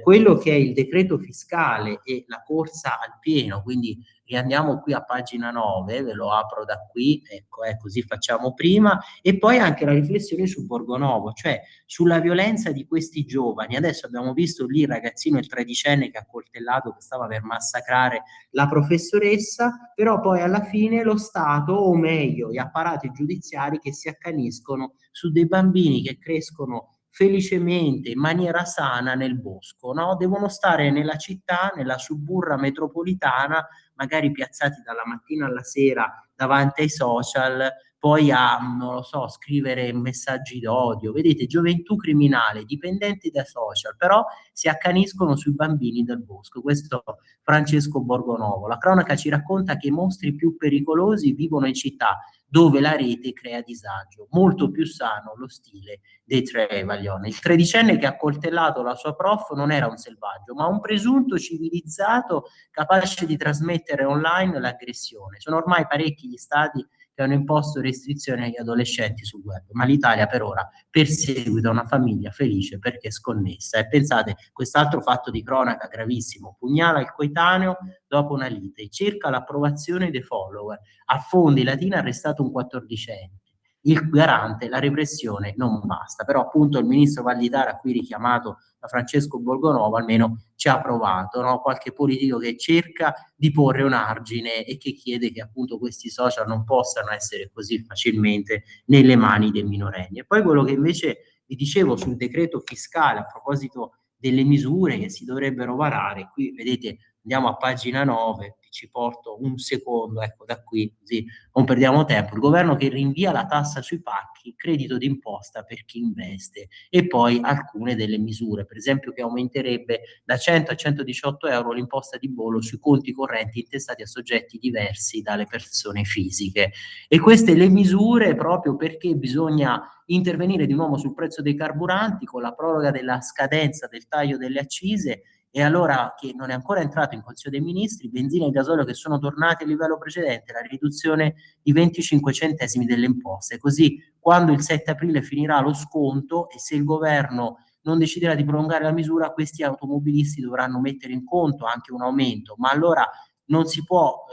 quello che è il decreto fiscale e la corsa al pieno, quindi riandiamo qui a pagina 9, ve lo apro da qui, ecco, così facciamo prima, e poi anche la riflessione su Borgonovo, cioè sulla violenza di questi giovani. Adesso abbiamo visto lì il ragazzino, il 13enne che ha coltellato, che stava per massacrare la professoressa, però poi alla fine lo Stato, o meglio gli apparati giudiziari, che si accaniscono su dei bambini che crescono felicemente, in maniera sana nel bosco, no? Devono stare nella città, nella suburra metropolitana, magari piazzati dalla mattina alla sera davanti ai social, poi a, non lo so, scrivere messaggi d'odio. Vedete, gioventù criminale, dipendenti da social, però si accaniscono sui bambini del bosco. Questo Francesco Borgonovo. La cronaca ci racconta che i mostri più pericolosi vivono in città, dove la rete crea disagio. Molto più sano lo stile dei Trevelyan. Il 13enne che ha coltellato la sua prof non era un selvaggio, ma un presunto civilizzato capace di trasmettere online l'aggressione. Sono ormai parecchi gli stati che hanno imposto restrizioni agli adolescenti sul web, ma l'Italia per ora perseguita una famiglia felice perché sconnessa. E pensate, quest'altro fatto di cronaca gravissimo: pugnala il coetaneo dopo una lite, cerca l'approvazione dei follower, a Fondi Latina ha arrestato un 14enne. Il garante, la repressione non basta, però appunto il ministro Valditara, qui richiamato da Francesco Borgonovo, almeno ci ha provato, no? Qualche politico che cerca di porre un argine e che chiede che appunto questi social non possano essere così facilmente nelle mani dei minorenni. E poi quello che invece vi dicevo sul decreto fiscale a proposito delle misure che si dovrebbero varare, qui vedete, andiamo a pagina 9, ci porto un secondo, ecco, da qui, così non perdiamo tempo. Il governo che rinvia la tassa sui pacchi, credito d'imposta per chi investe, e poi alcune delle misure, per esempio che aumenterebbe da 100 a 118 euro l'imposta di bollo sui conti correnti intestati a soggetti diversi dalle persone fisiche. E queste le misure proprio perché bisogna intervenire di nuovo sul prezzo dei carburanti con la proroga della scadenza del taglio delle accise. E allora, che non è ancora entrato in Consiglio dei Ministri, benzina e gasolio che sono tornati al livello precedente, la riduzione di 25 centesimi delle imposte. Così, quando il 7 aprile finirà lo sconto e se il governo non deciderà di prolungare la misura, questi automobilisti dovranno mettere in conto anche un aumento, ma allora non si può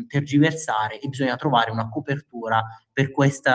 tergiversare e bisogna trovare una copertura per questo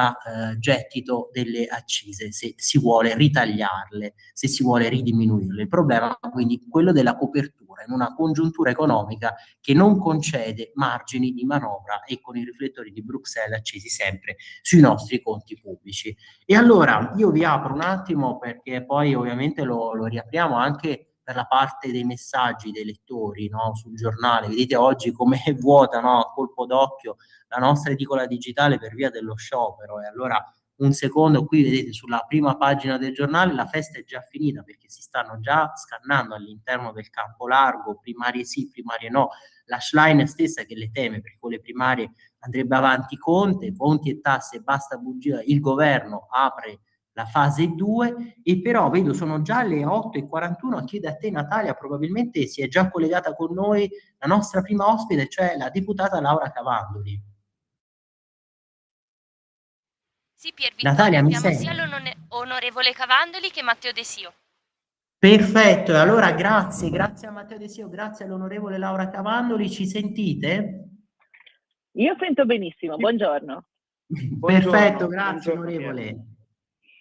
gettito delle accise, se si vuole ritagliarle, se si vuole ridiminuirle. Il problema quindi quello della copertura in una congiuntura economica che non concede margini di manovra e con i riflettori di Bruxelles accesi sempre sui nostri conti pubblici. E allora io vi apro un attimo, perché poi ovviamente lo riapriamo anche per la parte dei messaggi dei lettori, no? Sul giornale, vedete oggi come è vuota, no? A colpo d'occhio la nostra edicola digitale per via dello sciopero. E allora un secondo, qui vedete sulla prima pagina del giornale la festa è già finita perché si stanno già scannando all'interno del campo largo, primarie sì, primarie no, la Schlein stessa che le teme perché con le primarie andrebbe avanti Conte, Conti e tasse, basta bugia, il governo apre la fase 2, e però vedo sono già le 8:41, chiedo a te Natalia, probabilmente si è già collegata con noi la nostra prima ospite, cioè la deputata Laura Cavandoli. Sì, Pier Natalia, Vittorio, mi abbiamo senti? sia l'onorevole Cavandoli che Matteo De Sio. Perfetto, allora grazie a Matteo De Sio, grazie all'onorevole Laura Cavandoli, ci sentite? Io sento benissimo, buongiorno. Perfetto, grazie onorevole.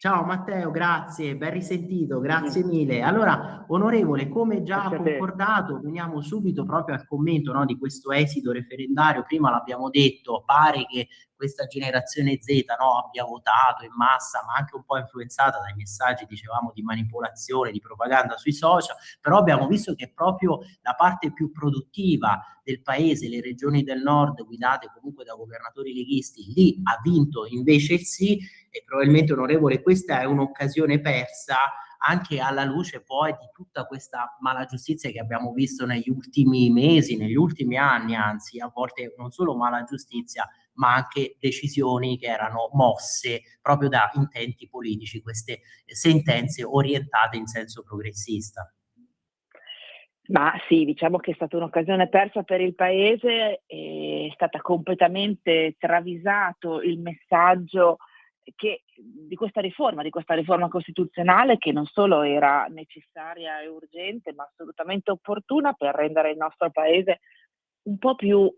Ciao Matteo, grazie, ben risentito, grazie mille. Allora, onorevole, come già concordato, veniamo subito proprio al commento, no, di questo esito referendario. Prima l'abbiamo detto, pare che questa generazione Z, no, abbia votato in massa, ma anche un po' influenzata dai messaggi, dicevamo, di manipolazione, di propaganda sui social, però abbiamo visto che proprio la parte più produttiva del paese, le regioni del nord guidate comunque da governatori leghisti, lì ha vinto invece il sì, e probabilmente, onorevole, questa è un'occasione persa anche alla luce poi di tutta questa malagiustizia che abbiamo visto negli ultimi mesi, negli ultimi anni, anzi, a volte non solo malagiustizia, ma anche decisioni che erano mosse proprio da intenti politici, queste sentenze orientate in senso progressista. Ma sì, diciamo che è stata un'occasione persa per il Paese, è stata completamente travisato il messaggio di questa riforma costituzionale, che non solo era necessaria e urgente, ma assolutamente opportuna per rendere il nostro Paese un po' più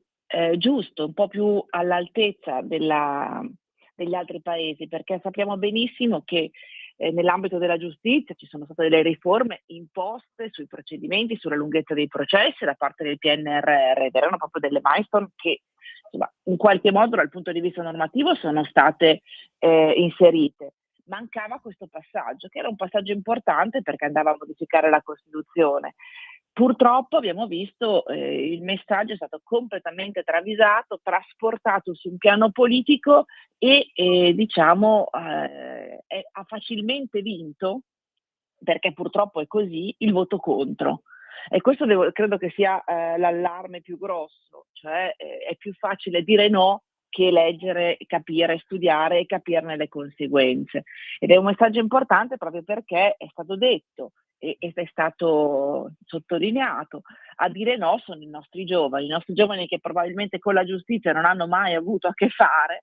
giusto, un po' più all'altezza degli altri paesi, perché sappiamo benissimo che nell'ambito della giustizia ci sono state delle riforme imposte sui procedimenti, sulla lunghezza dei processi da parte del PNRR, ed erano proprio delle milestone che, insomma, in qualche modo dal punto di vista normativo sono state inserite. Mancava questo passaggio, che era un passaggio importante perché andava a modificare la Costituzione. Purtroppo abbiamo visto il messaggio è stato completamente travisato, trasportato su un piano politico e ha facilmente vinto, perché purtroppo è così, il voto contro. E questo credo che sia l'allarme più grosso, cioè è più facile dire no che leggere, capire, studiare e capirne le conseguenze. Ed è un messaggio importante proprio perché è stato detto e è stato sottolineato. A dire no sono i nostri giovani che probabilmente con la giustizia non hanno mai avuto a che fare,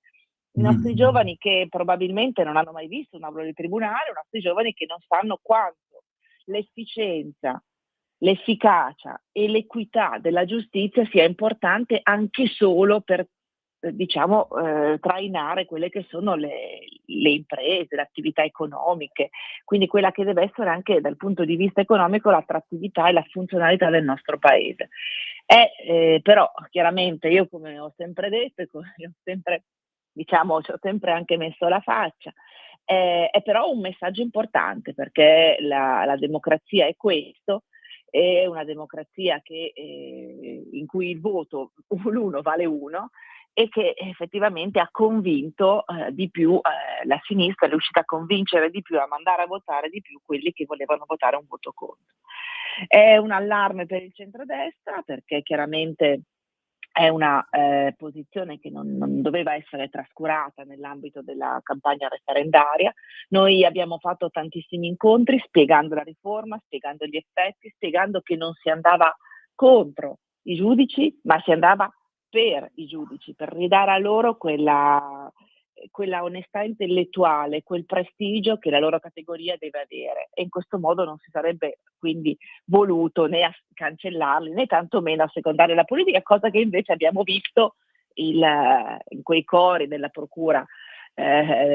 i nostri giovani che probabilmente non hanno mai visto un'aula di tribunale, i nostri giovani che non sanno quanto l'efficienza, l'efficacia e l'equità della giustizia sia importante anche solo per trainare quelle che sono le imprese, le attività economiche, quindi quella che deve essere anche dal punto di vista economico l'attrattività e la funzionalità del nostro paese. Però chiaramente io, come ho sempre detto, ci ho sempre anche messo la faccia, è però un messaggio importante, perché la democrazia è questo, è una democrazia in cui il voto l'uno vale uno, e che effettivamente ha convinto di più la sinistra, è riuscita a convincere di più, a mandare a votare di più quelli che volevano votare un voto contro. È un allarme per il centrodestra, perché chiaramente è una posizione che non doveva essere trascurata nell'ambito della campagna referendaria. Noi abbiamo fatto tantissimi incontri spiegando la riforma, spiegando gli effetti, spiegando che non si andava contro i giudici, ma si andava per i giudici, per ridare a loro quella onestà intellettuale, quel prestigio che la loro categoria deve avere, e in questo modo non si sarebbe quindi voluto né cancellarli né tantomeno assecondare la politica, cosa che invece abbiamo visto in quei cori della procura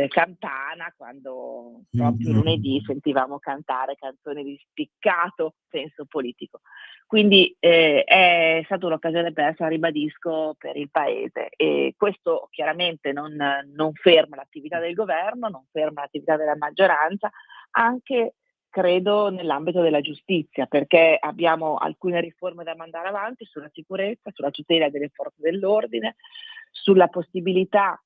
campana, quando proprio lunedì sentivamo cantare canzoni di spiccato senso politico. Quindi è stata un'occasione persa, ribadisco, per il Paese, e questo chiaramente non ferma l'attività del governo, non ferma l'attività della maggioranza, anche credo nell'ambito della giustizia, perché abbiamo alcune riforme da mandare avanti sulla sicurezza, sulla tutela delle forze dell'ordine, sulla possibilità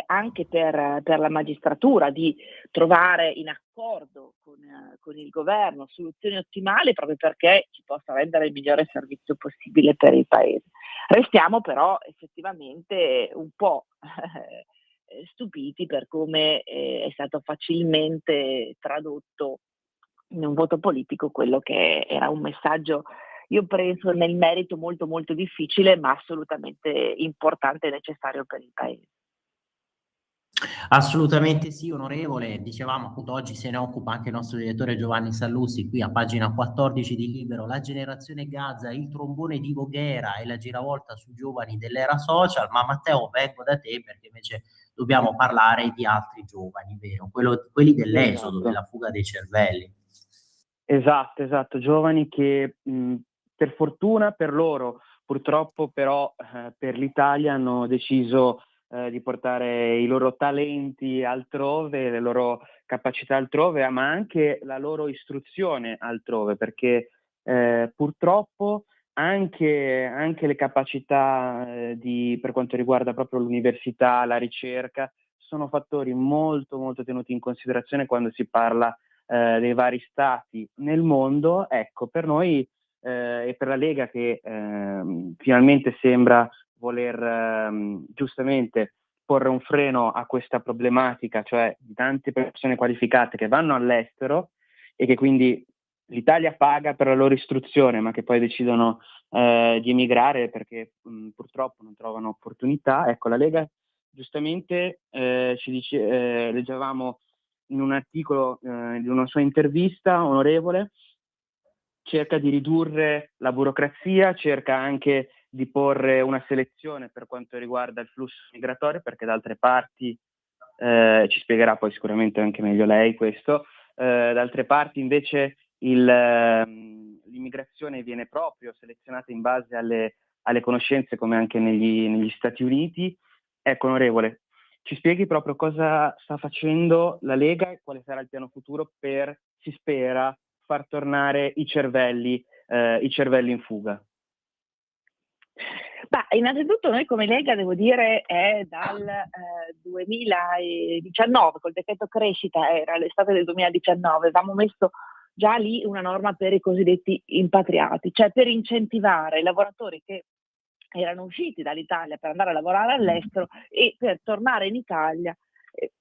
anche per la magistratura di trovare in accordo con il governo soluzioni ottimali, proprio perché ci possa rendere il migliore servizio possibile per il Paese. Restiamo però effettivamente un po' stupiti per come è stato facilmente tradotto in un voto politico quello che era un messaggio, io penso, nel merito molto molto difficile, ma assolutamente importante e necessario per il Paese. Assolutamente sì, onorevole. Dicevamo, appunto, oggi se ne occupa anche il nostro direttore Giovanni Sallusti, qui a pagina 14 di Libero, la generazione Gaza, il trombone di Voghera e la giravolta sui giovani dell'era social. Ma Matteo, vengo da te perché invece dobbiamo parlare di altri giovani, vero? Quelli dell'esodo, Esatto. della fuga dei cervelli. Esatto, giovani che per fortuna per loro, purtroppo però per l'Italia hanno deciso di portare i loro talenti altrove, le loro capacità altrove, ma anche la loro istruzione altrove, perché purtroppo anche le capacità per quanto riguarda proprio l'università, la ricerca, sono fattori molto molto tenuti in considerazione quando si parla dei vari stati nel mondo. Ecco, per noi e per la Lega, che finalmente sembra voler giustamente porre un freno a questa problematica, cioè di tante persone qualificate che vanno all'estero e che quindi l'Italia paga per la loro istruzione, ma che poi decidono di emigrare perché purtroppo non trovano opportunità. Ecco, la Lega giustamente leggevamo in un articolo di una sua intervista, onorevole, cerca di ridurre la burocrazia, cerca anche di porre una selezione per quanto riguarda il flusso migratorio, perché da altre parti, ci spiegherà poi sicuramente anche meglio lei questo, da altre parti invece l'immigrazione viene proprio selezionata in base alle conoscenze, come anche negli Stati Uniti. Ecco, onorevole, ci spieghi proprio cosa sta facendo la Lega e quale sarà il piano futuro per, si spera, far tornare i cervelli in fuga. Innanzitutto noi come Lega, devo dire, è dal 2019, col decreto crescita, era l'estate del 2019, avevamo messo già lì una norma per i cosiddetti impatriati, cioè per incentivare i lavoratori che erano usciti dall'Italia per andare a lavorare all'estero e per tornare in Italia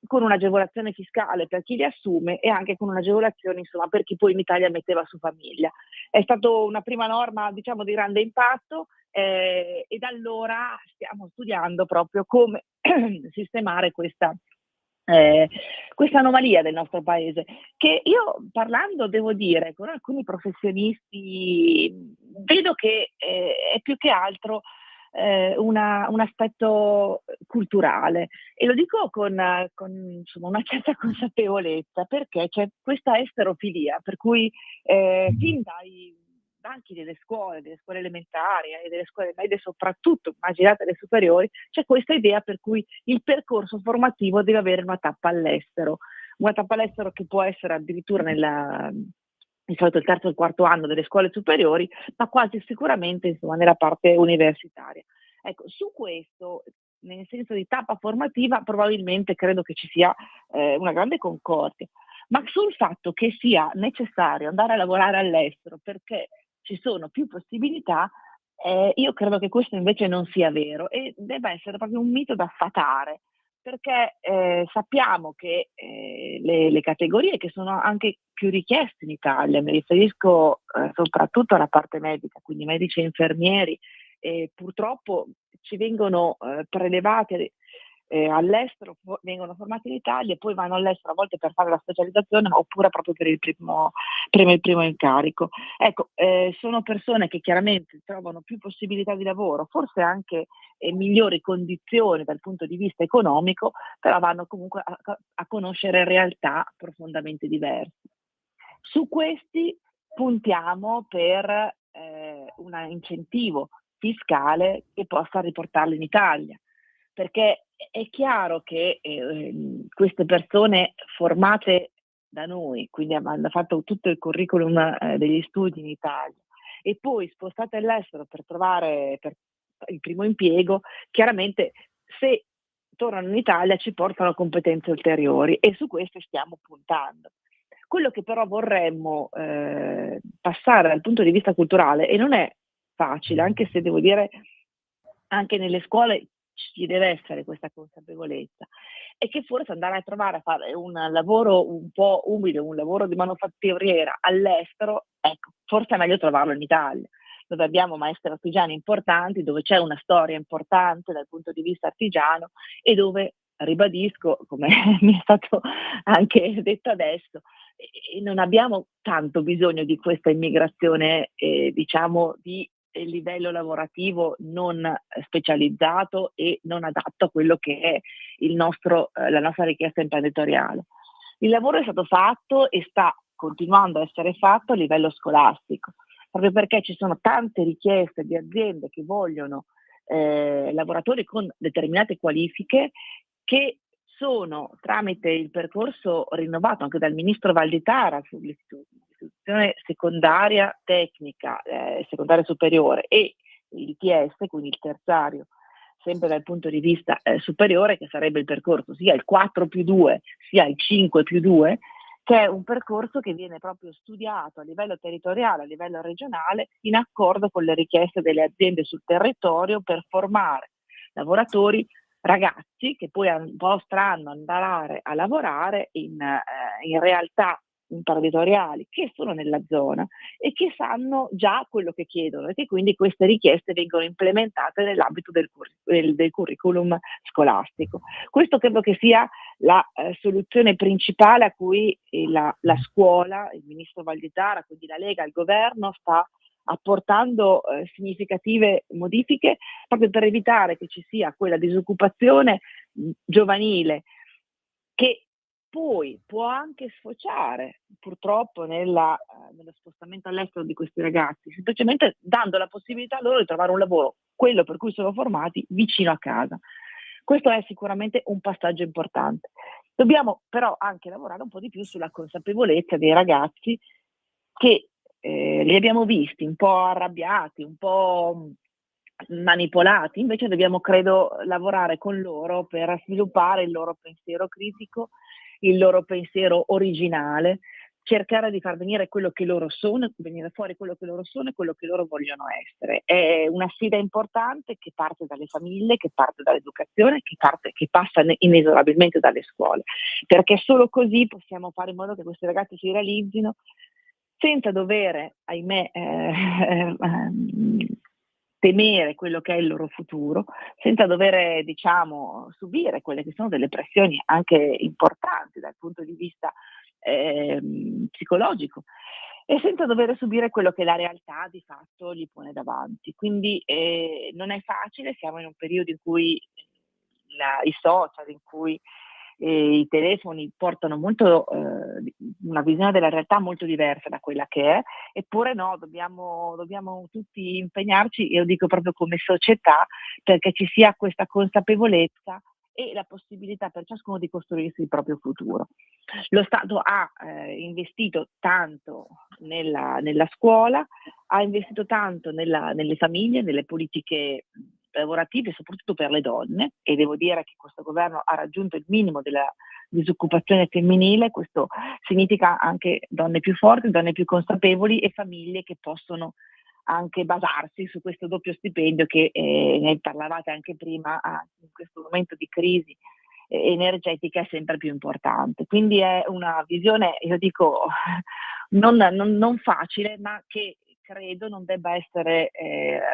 con un'agevolazione fiscale per chi li assume e anche con un'agevolazione, insomma, per chi poi in Italia metteva su famiglia. È stata una prima norma, diciamo, di grande impatto e da allora stiamo studiando proprio come sistemare questa anomalia del nostro paese, che io, parlando, devo dire, con alcuni professionisti, vedo che è più che altro un aspetto culturale, e lo dico con insomma, una certa consapevolezza, perché c'è questa esterofilia per cui fin dai banchi delle scuole elementari e delle scuole medie, soprattutto immaginate le superiori, c'è questa idea per cui il percorso formativo deve avere una tappa all'estero che può essere addirittura di solito il terzo e il quarto anno delle scuole superiori, ma quasi sicuramente, insomma, nella parte universitaria. Ecco, su questo, nel senso di tappa formativa, probabilmente credo che ci sia una grande concordia, ma sul fatto che sia necessario andare a lavorare all'estero perché ci sono più possibilità, io credo che questo invece non sia vero e debba essere proprio un mito da sfatare, perché sappiamo che le categorie che sono anche più richieste in Italia, mi riferisco soprattutto alla parte medica, quindi medici e infermieri, purtroppo ci vengono prelevati all'estero, vengono formati in Italia e poi vanno all'estero a volte per fare la specializzazione oppure proprio per il primo incarico. Ecco, sono persone che chiaramente trovano più possibilità di lavoro, forse anche migliori condizioni dal punto di vista economico, però vanno comunque a conoscere realtà profondamente diverse. Su questi puntiamo per un incentivo fiscale che possa riportarli in Italia, perché è chiaro che queste persone formate da noi, quindi hanno fatto tutto il curriculum degli studi in Italia e poi spostate all'estero per trovare il primo impiego, chiaramente se tornano in Italia ci portano competenze ulteriori e su queste stiamo puntando. Quello che però vorremmo passare dal punto di vista culturale, e non è facile, anche se devo dire anche nelle scuole ci deve essere questa consapevolezza, è che forse andare a trovare a fare un lavoro un po' umile, un lavoro di manufatturiera all'estero, ecco, forse è meglio trovarlo in Italia, dove abbiamo maestri artigiani importanti, dove c'è una storia importante dal punto di vista artigiano e dove, ribadisco, come mi è stato anche detto adesso, non abbiamo tanto bisogno di questa immigrazione, diciamo, di livello lavorativo non specializzato e non adatto a quello che è la nostra richiesta imprenditoriale. Il lavoro è stato fatto e sta continuando a essere fatto a livello scolastico, proprio perché ci sono tante richieste di aziende che vogliono lavoratori con determinate qualifiche che sono, tramite il percorso rinnovato anche dal ministro Valditara sull'istituzione secondaria tecnica, secondaria superiore e l'ITS, quindi il terziario, sempre dal punto di vista superiore, che sarebbe il percorso sia il 4+2 sia il 5+2, che è un percorso che viene proprio studiato a livello territoriale, a livello regionale, in accordo con le richieste delle aziende sul territorio per formare lavoratori, ragazzi che poi potranno andare a lavorare in realtà imprenditoriali che sono nella zona e che sanno già quello che chiedono e che quindi queste richieste vengono implementate nell'ambito del curriculum scolastico. Questo credo che sia la soluzione principale a cui la scuola, il ministro Valditara, quindi la Lega, il governo sta apportando significative modifiche proprio per evitare che ci sia quella disoccupazione giovanile che poi può anche sfociare purtroppo nello spostamento all'estero di questi ragazzi, semplicemente dando la possibilità loro di trovare un lavoro, quello per cui sono formati, vicino a casa. Questo è sicuramente un passaggio importante. Dobbiamo però anche lavorare un po' di più sulla consapevolezza dei ragazzi che li abbiamo visti un po' arrabbiati, un po' manipolati, invece dobbiamo, credo, lavorare con loro per sviluppare il loro pensiero critico, il loro pensiero originale, cercare di far venire quello che loro sono, venire fuori quello che loro sono e quello che loro vogliono essere. È una sfida importante che parte dalle famiglie, che parte dall'educazione, che passa inesorabilmente dalle scuole, perché solo così possiamo fare in modo che questi ragazzi si realizzino senza dover, ahimè, temere quello che è il loro futuro, senza dover, diciamo, subire quelle che sono delle pressioni anche importanti dal punto di vista psicologico e senza dover subire quello che la realtà di fatto gli pone davanti. Quindi non è facile, siamo in un periodo in cui i social, in cui i telefoni portano molto una visione della realtà molto diversa da quella che è, eppure no, dobbiamo tutti impegnarci, io dico proprio come società, perché ci sia questa consapevolezza e la possibilità per ciascuno di costruirsi il proprio futuro. Lo Stato ha investito tanto nella scuola, ha investito tanto nelle famiglie, nelle politiche lavorative, soprattutto per le donne, e devo dire che questo governo ha raggiunto il minimo della disoccupazione femminile. Questo significa anche donne più forti, donne più consapevoli e famiglie che possono anche basarsi su questo doppio stipendio che ne parlavate anche prima, in questo momento di crisi energetica è sempre più importante. Quindi è una visione, io dico, non facile, ma che credo non debba essere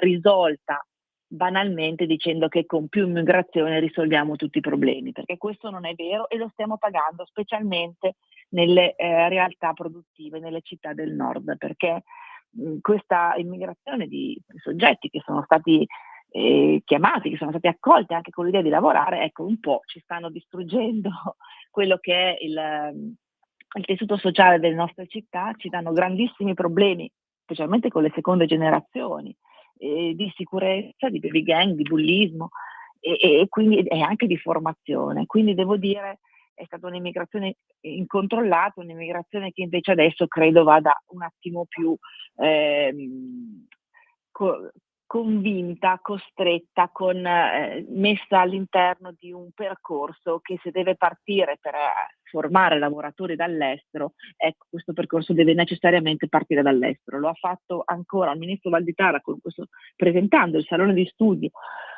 risolta banalmente dicendo che con più immigrazione risolviamo tutti i problemi, perché questo non è vero e lo stiamo pagando specialmente nelle realtà produttive, nelle città del nord, perché questa immigrazione di soggetti che sono stati chiamati, che sono stati accolti anche con l'idea di lavorare, ecco, un po' ci stanno distruggendo quello che è il tessuto sociale delle nostre città, ci danno grandissimi problemi, specialmente con le seconde generazioni, di sicurezza, di baby gang, di bullismo e quindi e anche di formazione. Quindi devo dire è stata un'immigrazione incontrollata, un'immigrazione che invece adesso credo vada un attimo più convinta, costretta, messa all'interno di un percorso che se deve partire per formare lavoratori dall'estero, ecco, questo percorso deve necessariamente partire dall'estero. Lo ha fatto ancora il ministro Valditara presentando il salone di studio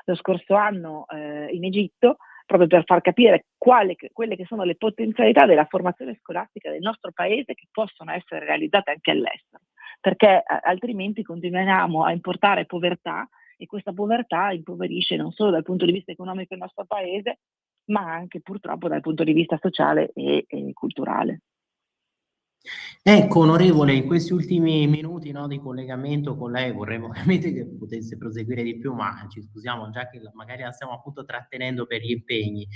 lo scorso anno in Egitto, proprio per far capire quelle che sono le potenzialità della formazione scolastica del nostro paese che possono essere realizzate anche all'estero, perché altrimenti continuiamo a importare povertà e questa povertà impoverisce non solo dal punto di vista economico il nostro paese, ma anche purtroppo dal punto di vista sociale e culturale. Ecco, onorevole, in questi ultimi minuti, no, di collegamento con lei vorremmo veramente che potesse proseguire di più, ma ci scusiamo già che magari la stiamo appunto trattenendo per gli impegni.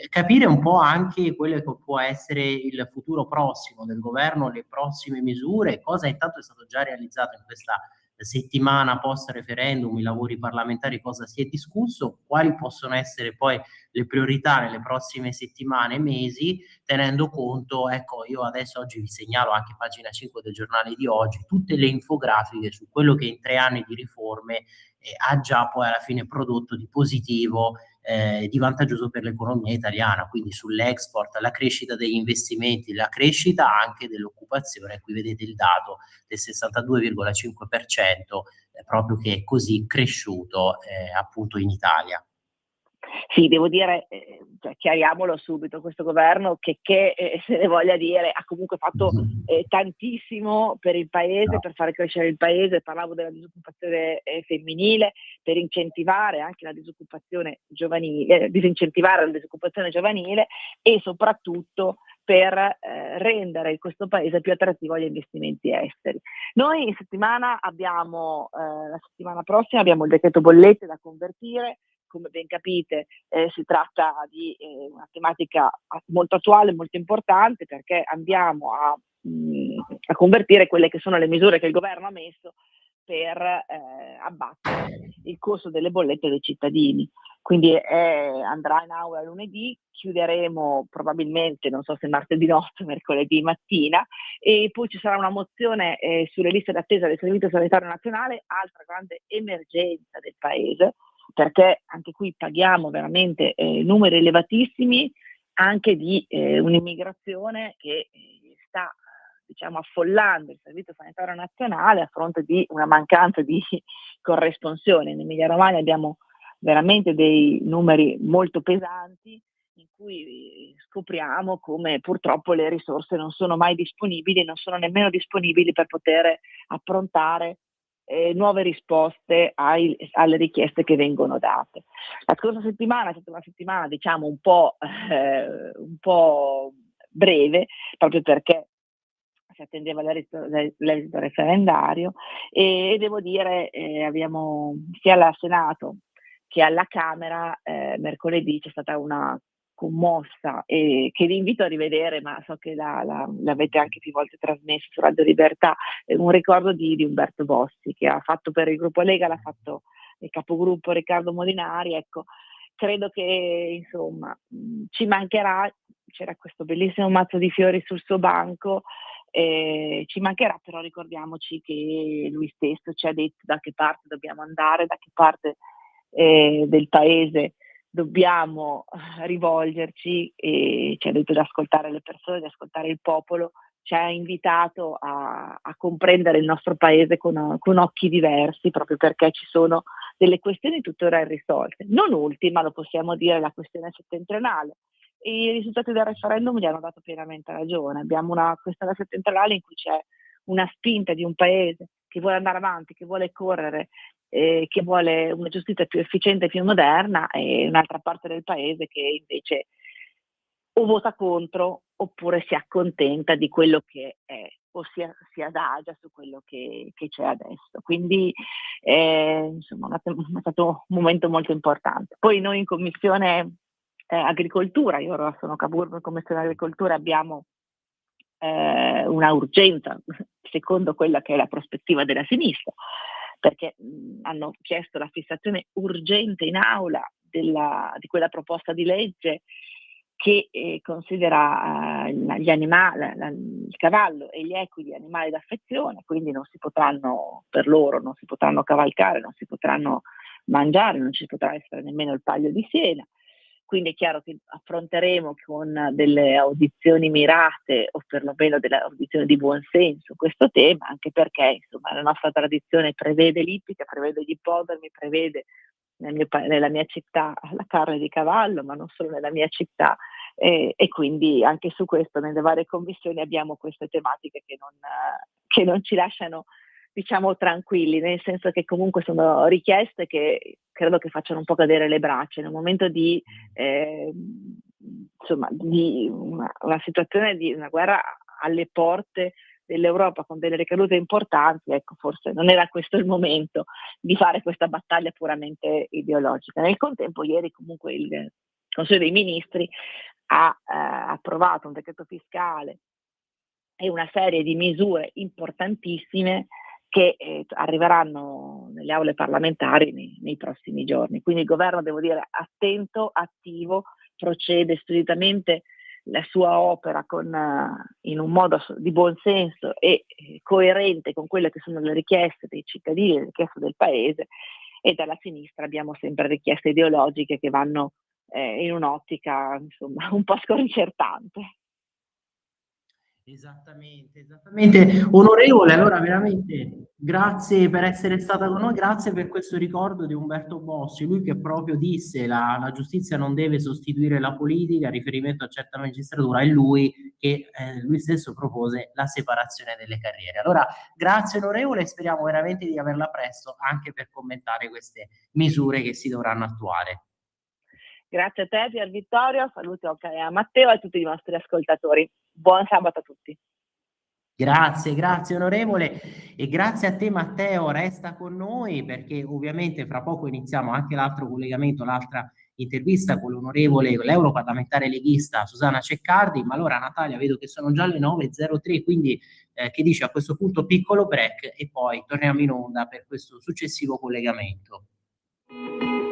Capire un po' anche quello che può essere il futuro prossimo del governo, le prossime misure, cosa intanto è stato già realizzato in questa settimana post referendum, i lavori parlamentari, cosa si è discusso, quali possono essere poi le priorità nelle prossime settimane e mesi, tenendo conto, ecco, io adesso oggi vi segnalo anche pagina 5 del giornale di oggi, tutte le infografiche su quello che in 3 anni di riforme ha già poi alla fine prodotto di positivo, di vantaggioso per l'economia italiana, quindi sull'export, la crescita degli investimenti, la crescita anche dell'occupazione. Qui vedete il dato del 62,5%, proprio che è così cresciuto appunto in Italia. Sì, devo dire, cioè, chiariamolo subito, questo governo che se ne voglia dire ha comunque fatto tantissimo per il paese, per fare crescere il paese. Parlavo della disoccupazione femminile, per incentivare anche la disoccupazione giovanile, disincentivare la disoccupazione giovanile e soprattutto per rendere questo paese più attrattivo agli investimenti esteri. Noi in settimana abbiamo, la settimana prossima abbiamo il decreto bollette da convertire. Come ben capite si tratta di una tematica molto attuale, molto importante, perché andiamo a convertire quelle che sono le misure che il governo ha messo per abbattere il costo delle bollette dei cittadini. Quindi andrà in aula lunedì, chiuderemo probabilmente, non so se martedì notte o mercoledì mattina, e poi ci sarà una mozione sulle liste d'attesa del Servizio Sanitario Nazionale, altra grande emergenza del paese, perché anche qui paghiamo veramente numeri elevatissimi anche di un'immigrazione che sta diciamo affollando il Servizio Sanitario Nazionale a fronte di una mancanza di corresponsione. In Emilia Romagna abbiamo veramente dei numeri molto pesanti in cui scopriamo come purtroppo le risorse non sono mai disponibili, non sono nemmeno disponibili per poter approntare nuove risposte alle richieste che vengono date. La scorsa settimana è stata una settimana diciamo un po' breve, proprio perché si attendeva l'esito referendario e devo dire abbiamo sia al Senato che alla Camera mercoledì c'è stata una commossa e che vi invito a rivedere, ma so che l'avete anche più volte trasmesso su Radio Libertà, un ricordo di Umberto Bossi, che ha fatto per il gruppo Lega, l'ha fatto il capogruppo Riccardo Molinari. Ecco, credo che insomma ci mancherà, c'era questo bellissimo mazzo di fiori sul suo banco, ci mancherà, però ricordiamoci che lui stesso ci ha detto da che parte dobbiamo andare, da che parte del paese dobbiamo rivolgerci, e ci ha detto di ascoltare le persone, di ascoltare il popolo, ci ha invitato a comprendere il nostro paese con occhi diversi, proprio perché ci sono delle questioni tuttora irrisolte. Non ultima, lo possiamo dire, la questione settentrionale. E i risultati del referendum gli hanno dato pienamente ragione. Abbiamo una questione settentrionale in cui c'è una spinta di un paese che vuole andare avanti, che vuole correre, che vuole una giustizia più efficiente e più moderna, e un'altra parte del paese che invece o vota contro oppure si accontenta di quello che è o si adagia su quello che c'è adesso. Quindi insomma è stato un momento molto importante. Poi noi in Commissione Agricoltura, io ora sono capogruppo in Commissione Agricoltura, abbiamo una urgenza secondo quella che è la prospettiva della sinistra, perché hanno chiesto la fissazione urgente in aula di quella proposta di legge che considera gli animali, il cavallo e gli equidi animali d'affezione, quindi non si potranno cavalcare, non si potranno mangiare, non ci potrà essere nemmeno il paglio di Siena. Quindi è chiaro che affronteremo con delle audizioni mirate, o perlomeno delle audizioni di buon senso, questo tema, anche perché insomma la nostra tradizione prevede l'ippica, prevede gli ippodromi, prevede nella mia città la carne di cavallo, ma non solo nella mia città, e quindi anche su questo nelle varie commissioni abbiamo queste tematiche che non ci lasciano diciamo tranquilli, nel senso che comunque sono richieste che credo che facciano un po' cadere le braccia in un momento di insomma di una situazione di una guerra alle porte dell'Europa con delle ricadute importanti. Ecco, forse non era questo il momento di fare questa battaglia puramente ideologica. Nel contempo ieri comunque il Consiglio dei Ministri ha approvato un decreto fiscale e una serie di misure importantissime che arriveranno nelle aule parlamentari nei prossimi giorni. Quindi il governo, devo dire, attento, attivo, procede speditamente la sua opera in un modo di buon senso e coerente con quelle che sono le richieste dei cittadini, le richieste del Paese, e dalla sinistra abbiamo sempre richieste ideologiche che vanno in un'ottica, insomma, un po' sconcertante. Esattamente. Onorevole, allora veramente grazie per essere stata con noi, grazie per questo ricordo di Umberto Bossi, lui che proprio disse la giustizia non deve sostituire la politica, riferimento a certa magistratura, è lui che lui stesso propose la separazione delle carriere. Allora grazie onorevole e speriamo veramente di averla presto anche per commentare queste misure che si dovranno attuare. Grazie a te Pier Vittorio, saluti a Matteo e a tutti i nostri ascoltatori. Buon sabato a tutti. Grazie onorevole e grazie a te Matteo, resta con noi perché ovviamente fra poco iniziamo anche l'altro collegamento, l'altra intervista con l'europarlamentare leghista Susanna Ceccardi, ma allora Natalia vedo che sono già le 9:03, quindi che dici a questo punto piccolo break e poi torniamo in onda per questo successivo collegamento.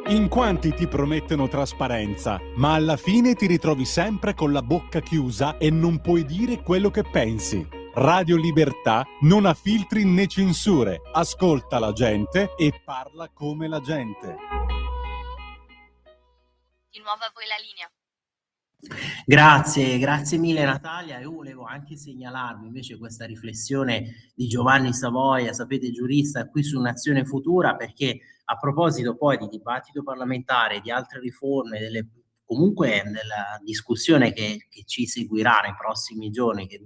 In quanti ti promettono trasparenza, ma alla fine ti ritrovi sempre con la bocca chiusa e non puoi dire quello che pensi. Radio Libertà non ha filtri né censure, ascolta la gente e parla come la gente. Di nuovo a voi la linea. Grazie mille Natalia. Io volevo anche segnalarvi invece questa riflessione di Giovanni Savoia, sapete giurista, qui su Nazione Futura, perché a proposito poi di dibattito parlamentare, di altre riforme, comunque nella discussione che ci seguirà nei prossimi giorni, che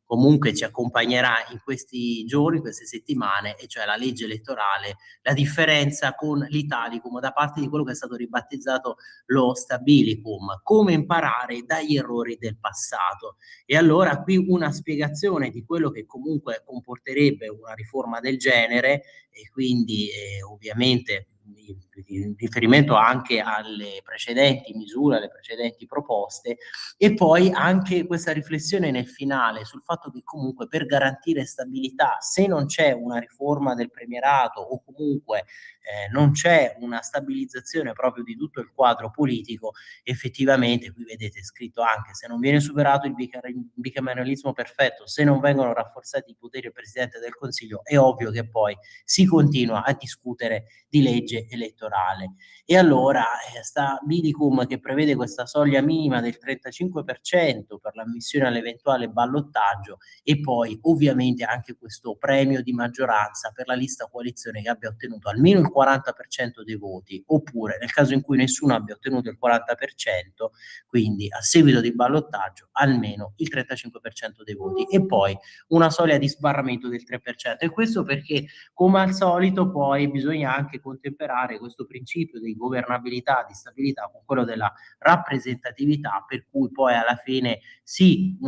comunque ci accompagnerà in questi giorni, queste settimane, e cioè la legge elettorale, la differenza con l'Italicum da parte di quello che è stato ribattezzato lo Stabilicum, come imparare dagli errori del passato. E allora qui una spiegazione di quello che comunque comporterebbe una riforma del genere e quindi ovviamente in riferimento anche alle precedenti misure, alle precedenti proposte, e poi anche questa riflessione nel finale sul fatto che comunque per garantire stabilità, se non c'è una riforma del premierato o comunque non c'è una stabilizzazione proprio di tutto il quadro politico, effettivamente qui vedete scritto anche se non viene superato il bicameralismo perfetto, se non vengono rafforzati i poteri del Presidente del Consiglio, è ovvio che poi si continua a discutere di legge elettorale. E allora sta Bidicum che prevede questa soglia minima del 35% per l'ammissione all'eventuale ballottaggio e poi ovviamente anche questo premio di maggioranza per la lista coalizione che abbia ottenuto almeno il 40% dei voti, oppure nel caso in cui nessuno abbia ottenuto il 40%, quindi a seguito di ballottaggio almeno il 35% dei voti e poi una soglia di sbarramento del 3%. E questo perché come al solito poi bisogna anche contemperare questo principio di governabilità, di stabilità con quello della rappresentatività, per cui poi alla fine sì,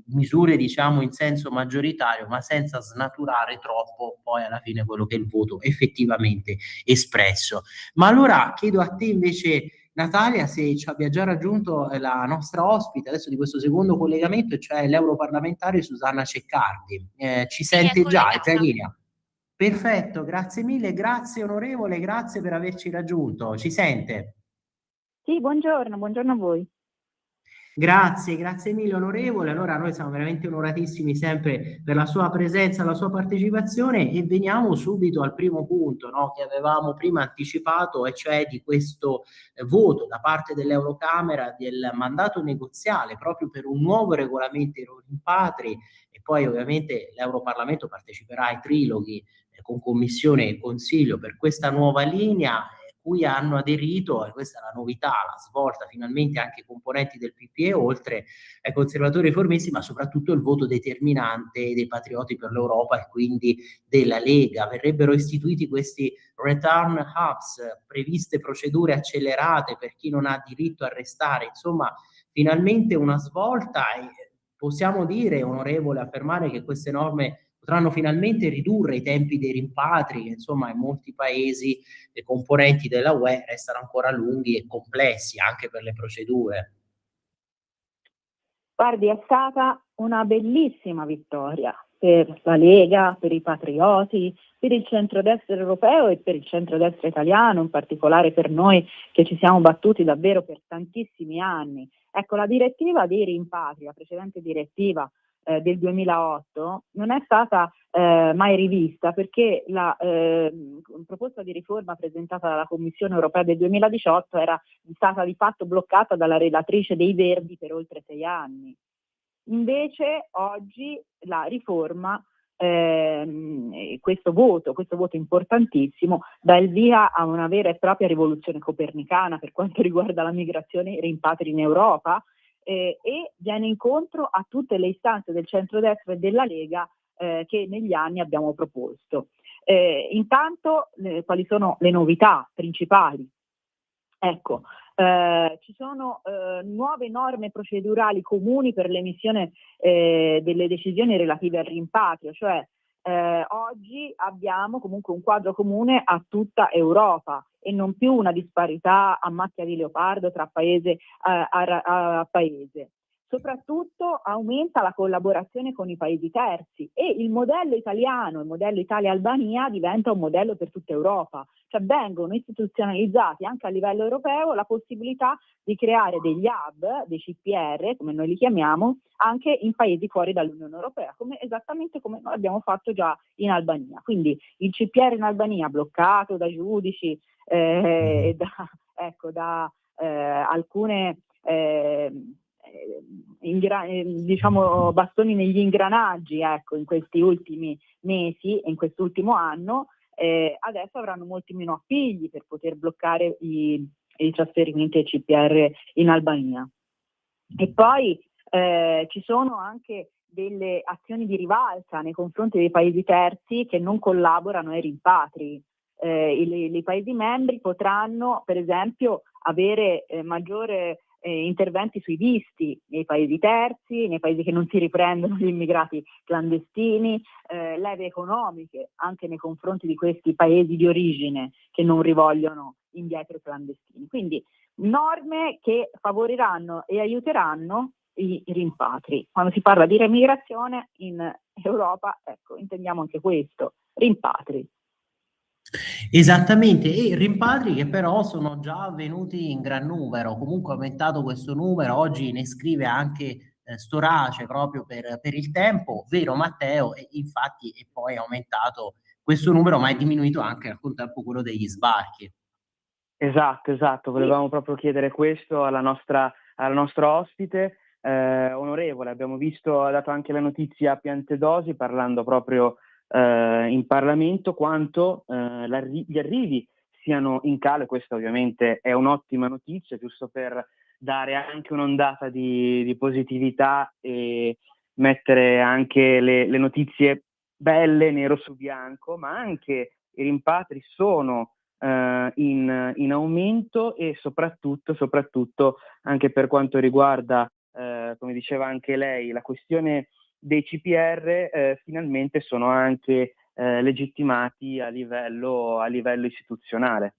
misure diciamo in senso maggioritario, ma senza snaturare troppo poi alla fine quello che è il voto effettivamente espresso. Ma allora chiedo a te invece Natalia se ci abbia già raggiunto la nostra ospite adesso di questo secondo collegamento, cioè l'europarlamentare Susanna Ceccardi. Ci sente già? È già in linea? Perfetto, grazie mille, grazie onorevole, grazie per averci raggiunto. Ci sente? Sì, buongiorno a voi. Grazie mille onorevole. Allora noi siamo veramente onoratissimi sempre per la sua presenza, la sua partecipazione e veniamo subito al primo punto, no, che avevamo prima anticipato, e cioè di questo voto da parte dell'Eurocamera del mandato negoziale proprio per un nuovo regolamento dei rimpatri e poi ovviamente l'Europarlamento parteciperà ai triloghi con Commissione e Consiglio per questa nuova linea cui hanno aderito, e questa è la novità, la svolta, finalmente anche i componenti del PPE, oltre ai conservatori riformisti, ma soprattutto il voto determinante dei Patrioti per l'Europa e quindi della Lega. Verrebbero istituiti questi return hubs, previste procedure accelerate per chi non ha diritto a restare, insomma, finalmente una svolta e possiamo dire, onorevole, affermare che queste norme potranno finalmente ridurre i tempi dei rimpatri, che insomma in molti paesi le componenti della UE restano ancora lunghi e complessi anche per le procedure. Guardi, è stata una bellissima vittoria per la Lega, per i patrioti, per il centrodestra europeo e per il centrodestra italiano, in particolare per noi che ci siamo battuti davvero per tantissimi anni. Ecco, la direttiva dei rimpatri, la precedente direttiva del 2008, non è stata mai rivista perché la proposta di riforma presentata dalla Commissione europea del 2018 era stata di fatto bloccata dalla relatrice dei Verdi per oltre 6 anni. Invece oggi la riforma, questo voto importantissimo, dà il via a una vera e propria rivoluzione copernicana per quanto riguarda la migrazione e i rimpatri in Europa, e viene incontro a tutte le istanze del centrodestra e della Lega che negli anni abbiamo proposto. Intanto, quali sono le novità principali? Ecco, ci sono nuove norme procedurali comuni per l'emissione delle decisioni relative al rimpatrio, cioè oggi abbiamo comunque un quadro comune a tutta Europa e non più una disparità a macchia di leopardo tra paese a paese. Soprattutto aumenta la collaborazione con i paesi terzi e il modello italiano, il modello Italia-Albania diventa un modello per tutta Europa, cioè vengono istituzionalizzati anche a livello europeo la possibilità di creare degli hub, dei CPR, come noi li chiamiamo, anche in paesi fuori dall'Unione Europea, esattamente come noi abbiamo fatto già in Albania. Quindi il CPR in Albania bloccato da giudici e da alcune diciamo bastoni negli ingranaggi, ecco, in questi ultimi mesi e in quest'ultimo anno, adesso avranno molti meno appigli per poter bloccare i trasferimenti ai CPR in Albania. E poi ci sono anche delle azioni di rivalsa nei confronti dei paesi terzi che non collaborano ai rimpatri. I paesi membri potranno, per esempio, avere maggiore interventi sui visti nei paesi terzi, nei paesi che non si riprendono gli immigrati clandestini, leve economiche anche nei confronti di questi paesi di origine che non rivogliono indietro i clandestini. Quindi norme che favoriranno e aiuteranno i rimpatri. Quando si parla di remigrazione in Europa, ecco, intendiamo anche questo, rimpatri. Esattamente, e rimpatri che però sono già avvenuti in gran numero, comunque è aumentato questo numero, oggi ne scrive anche Storace proprio per il tempo, vero Matteo? E infatti è poi aumentato questo numero, ma è diminuito anche al contempo quello degli sbarchi. Esatto, volevamo proprio chiedere questo alla nostra ospite. Onorevole, abbiamo visto, ha dato anche la notizia a Piantedosi parlando proprio in Parlamento quanto gli arrivi siano in calo, e questa ovviamente è un'ottima notizia, giusto per dare anche un'ondata di positività e mettere anche le notizie belle nero su bianco, ma anche i rimpatri sono in aumento e soprattutto anche per quanto riguarda, come diceva anche lei, la questione dei CPR finalmente sono anche legittimati a livello istituzionale.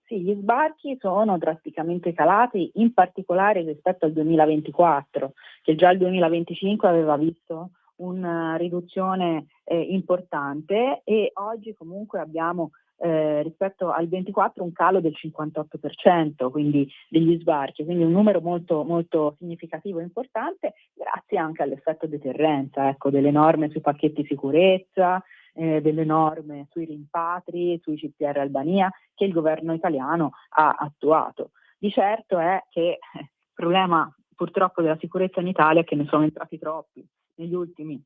Sì, gli sbarchi sono drasticamente calati, in particolare rispetto al 2024, che già il 2025 aveva visto una riduzione importante, e oggi comunque abbiamo rispetto al 24 un calo del 58%, quindi degli sbarchi, quindi un numero molto, molto significativo e importante, grazie anche all'effetto deterrenza, ecco, delle norme sui pacchetti sicurezza, delle norme sui rimpatri, sui CPR Albania che il governo italiano ha attuato. Di certo è che il problema purtroppo della sicurezza in Italia è che ne sono entrati troppi negli ultimi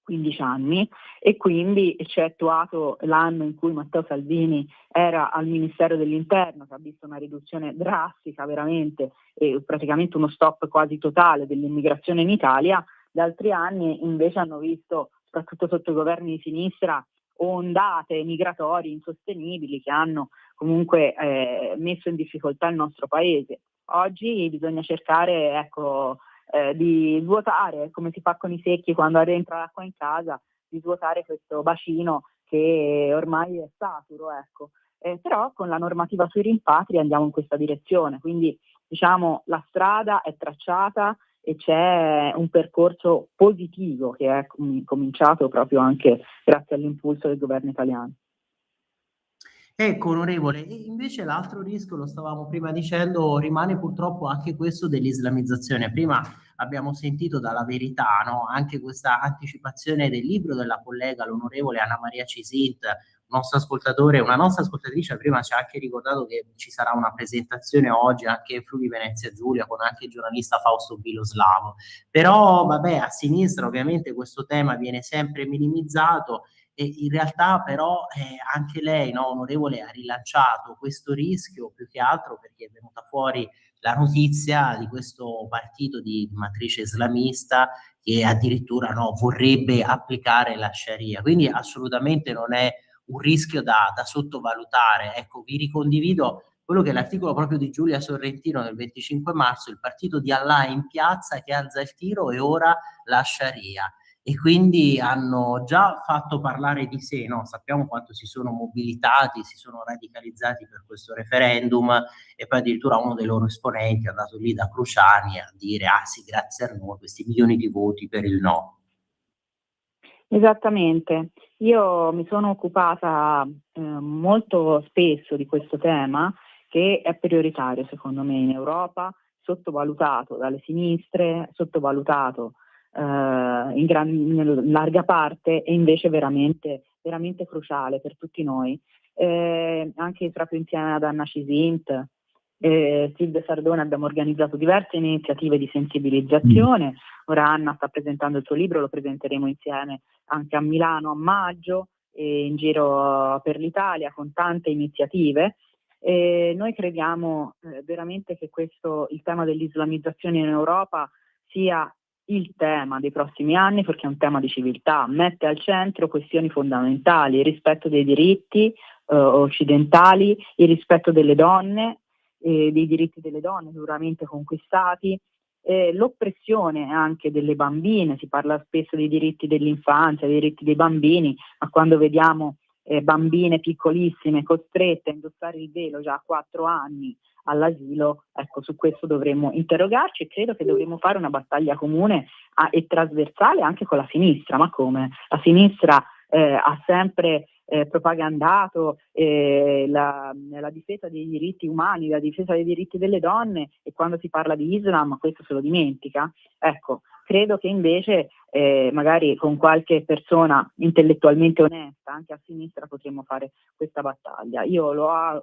15 anni, e quindi eccettuato l'anno in cui Matteo Salvini era al Ministero dell'Interno, che ha visto una riduzione drastica veramente e praticamente uno stop quasi totale dell'immigrazione in Italia, gli altri anni invece hanno visto, soprattutto sotto i governi di sinistra, ondate migratorie insostenibili che hanno comunque messo in difficoltà il nostro paese. Oggi bisogna cercare, ecco, di svuotare, come si fa con i secchi quando rientra l'acqua in casa, di svuotare questo bacino che ormai è saturo, ecco. Però con la normativa sui rimpatri andiamo in questa direzione, quindi diciamo la strada è tracciata e c'è un percorso positivo che è cominciato proprio anche grazie all'impulso del governo italiano. Ecco, onorevole, e invece l'altro rischio, lo stavamo prima dicendo, rimane purtroppo anche questo dell'islamizzazione. Prima abbiamo sentito dalla Verità, no, anche questa anticipazione del libro della collega, l'onorevole Anna Maria Cisint, un nostro ascoltatore, una nostra ascoltatrice, prima ci ha anche ricordato che ci sarà una presentazione oggi anche in Friuli Venezia Giulia con anche il giornalista Fausto Biloslavo. Però, vabbè, a sinistra ovviamente questo tema viene sempre minimizzato. E in realtà però anche lei, no, onorevole, ha rilanciato questo rischio più che altro perché è venuta fuori la notizia di questo partito di matrice islamista che addirittura, no, vorrebbe applicare la Sharia. Quindi assolutamente non è un rischio da sottovalutare. Ecco, vi ricondivido quello che è l'articolo proprio di Giulia Sorrentino del 25 marzo, il partito di Allah in piazza che alza il tiro e ora la Sharia. E quindi hanno già fatto parlare di sé, no? Sappiamo quanto si sono mobilitati, si sono radicalizzati per questo referendum e poi addirittura uno dei loro esponenti è andato lì da Cruciani a dire ah sì, grazie a noi, questi milioni di voti per il no. Esattamente, io mi sono occupata molto spesso di questo tema che è prioritario secondo me in Europa, sottovalutato dalle sinistre, sottovalutato in larga parte e invece veramente, veramente cruciale per tutti noi. Anche proprio insieme ad Anna Cisint, Silvia Sardone abbiamo organizzato diverse iniziative di sensibilizzazione. Ora Anna sta presentando il suo libro, lo presenteremo insieme anche a Milano a maggio e in giro per l'Italia con tante iniziative. Noi crediamo veramente che il tema dell'islamizzazione in Europa sia il tema dei prossimi anni perché è un tema di civiltà, mette al centro questioni fondamentali, il rispetto dei diritti occidentali, il rispetto delle donne, dei diritti delle donne duramente conquistati, l'oppressione anche delle bambine, si parla spesso dei diritti dell'infanzia, dei diritti dei bambini, ma quando vediamo bambine piccolissime costrette a indossare il velo già a 4 anni all'asilo, ecco, su questo dovremmo interrogarci e credo che dovremmo fare una battaglia comune e trasversale anche con la sinistra, ma come? La sinistra ha sempre propagandato la difesa dei diritti umani, la difesa dei diritti delle donne e quando si parla di Islam questo se lo dimentica. Ecco, credo che invece magari con qualche persona intellettualmente onesta, anche a sinistra, potremmo fare questa battaglia. Io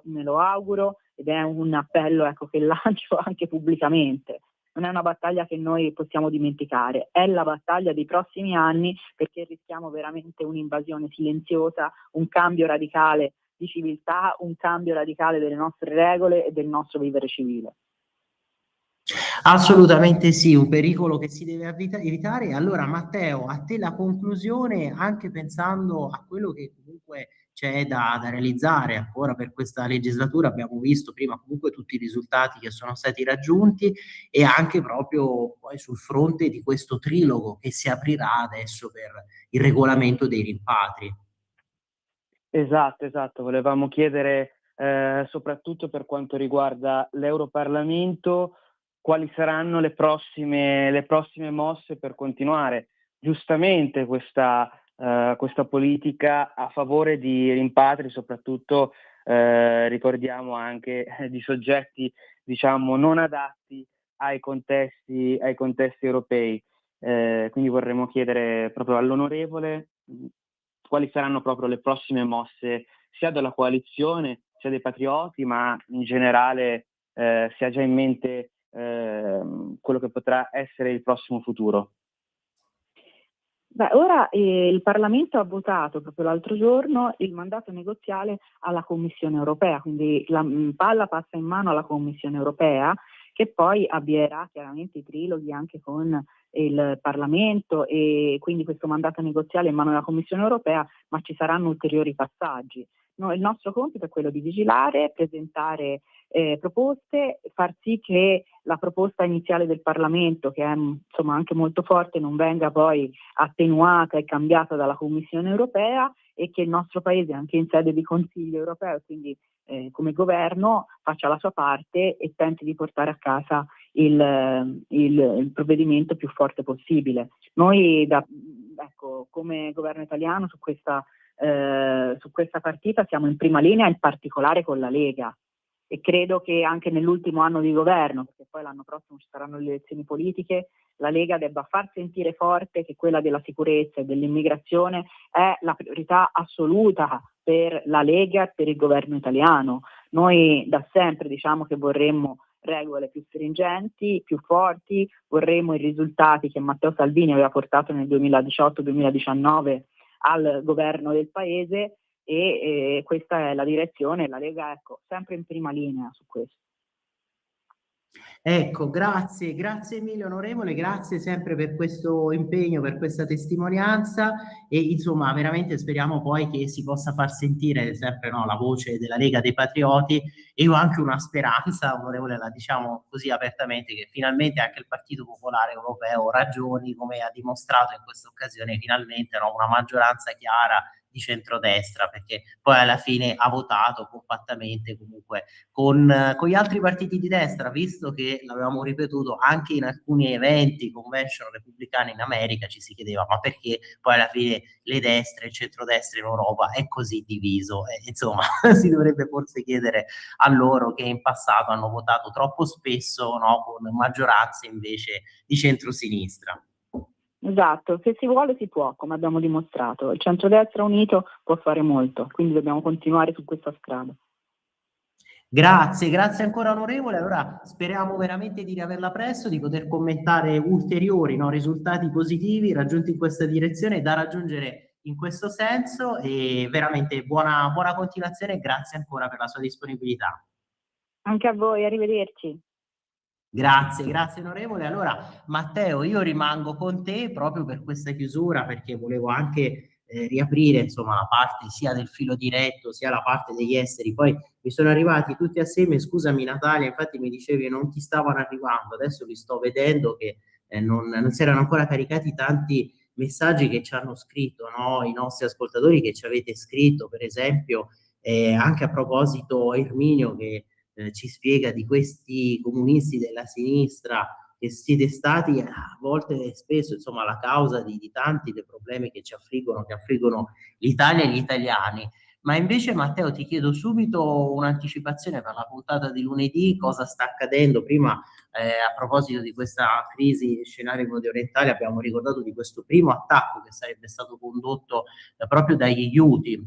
me lo auguro ed è un appello, ecco, che lancio anche pubblicamente. Non è una battaglia che noi possiamo dimenticare, è la battaglia dei prossimi anni perché rischiamo veramente un'invasione silenziosa, un cambio radicale di civiltà, un cambio radicale delle nostre regole e del nostro vivere civile. Assolutamente sì, un pericolo che si deve evitare. Allora, Matteo, a te la conclusione, anche pensando a quello che comunque c'è da realizzare ancora per questa legislatura. Abbiamo visto prima comunque tutti i risultati che sono stati raggiunti e anche proprio poi sul fronte di questo trilogo che si aprirà adesso per il regolamento dei rimpatri. Esatto. Volevamo chiedere soprattutto per quanto riguarda l'Europarlamento quali saranno le prossime mosse per continuare giustamente questa politica a favore di rimpatri, soprattutto ricordiamo anche di soggetti diciamo non adatti ai contesti europei. Quindi vorremmo chiedere proprio all'onorevole quali saranno proprio le prossime mosse sia della coalizione sia dei patrioti, ma in generale si ha già in mente quello che potrà essere il prossimo futuro. Beh, ora il Parlamento ha votato proprio l'altro giorno il mandato negoziale alla Commissione europea, quindi la palla passa in mano alla Commissione europea che poi avvierà chiaramente i triloghi anche con il Parlamento e quindi questo mandato negoziale è in mano della Commissione europea, ma ci saranno ulteriori passaggi. No, il nostro compito è quello di vigilare, presentare proposte, far sì che la proposta iniziale del Parlamento, che è insomma anche molto forte, non venga poi attenuata e cambiata dalla Commissione europea e che il nostro Paese anche in sede di Consiglio europeo, quindi come governo, faccia la sua parte e tenti di portare a casa il provvedimento più forte possibile. Noi come governo italiano su questa partita siamo in prima linea, in particolare con la Lega, e credo che anche nell'ultimo anno di governo, perché poi l'anno prossimo ci saranno le elezioni politiche, la Lega debba far sentire forte che quella della sicurezza e dell'immigrazione è la priorità assoluta per la Lega e per il governo italiano. Noi da sempre diciamo che vorremmo regole più stringenti, più forti, vorremmo i risultati che Matteo Salvini aveva portato nel 2018-2019 al governo del paese, e questa è la direzione, la Lega sempre in prima linea su questo. Ecco, grazie mille onorevole, grazie sempre per questo impegno, per questa testimonianza, e insomma veramente speriamo poi che si possa far sentire sempre, no, la voce della Lega dei Patrioti. E io ho anche una speranza, onorevole, la diciamo così apertamente, che finalmente anche il Partito Popolare Europeo ragioni, come ha dimostrato in questa occasione, finalmente, no, una maggioranza chiara di centrodestra, perché poi alla fine ha votato compattamente comunque con gli altri partiti di destra, visto che l'avevamo ripetuto anche in alcuni eventi, convention repubblicane in America, ci si chiedeva ma perché poi alla fine le destre, il centrodestra in Europa è così diviso, insomma si dovrebbe forse chiedere a loro, che in passato hanno votato troppo spesso, no, con maggioranze invece di centrosinistra. Esatto, se si vuole si può, come abbiamo dimostrato. Il centrodestra unito può fare molto, quindi dobbiamo continuare su questa strada. Grazie ancora onorevole. Allora speriamo veramente di riaverla presto, di poter commentare ulteriori, no, risultati positivi raggiunti in questa direzione, da raggiungere in questo senso, e veramente buona continuazione e grazie ancora per la sua disponibilità. Anche a voi, arrivederci. Grazie onorevole. Allora Matteo, io rimango con te proprio per questa chiusura, perché volevo anche riaprire insomma la parte sia del filo diretto sia la parte degli esteri. Poi mi sono arrivati tutti assieme, scusami Natalia, infatti mi dicevi che non ti stavano arrivando, adesso li sto vedendo che non si erano ancora caricati tanti messaggi che ci hanno scritto, no? I nostri ascoltatori che ci avete scritto, per esempio anche a proposito Erminio che ci spiega di questi comunisti della sinistra che siete stati a volte spesso insomma la causa di tanti dei problemi che ci affliggono, che affliggono l'Italia e gli italiani. Ma invece Matteo ti chiedo subito un'anticipazione per la puntata di lunedì, cosa sta accadendo. Prima a proposito di questa crisi scenario mediorientale abbiamo ricordato di questo primo attacco che sarebbe stato condotto proprio dagli Houthi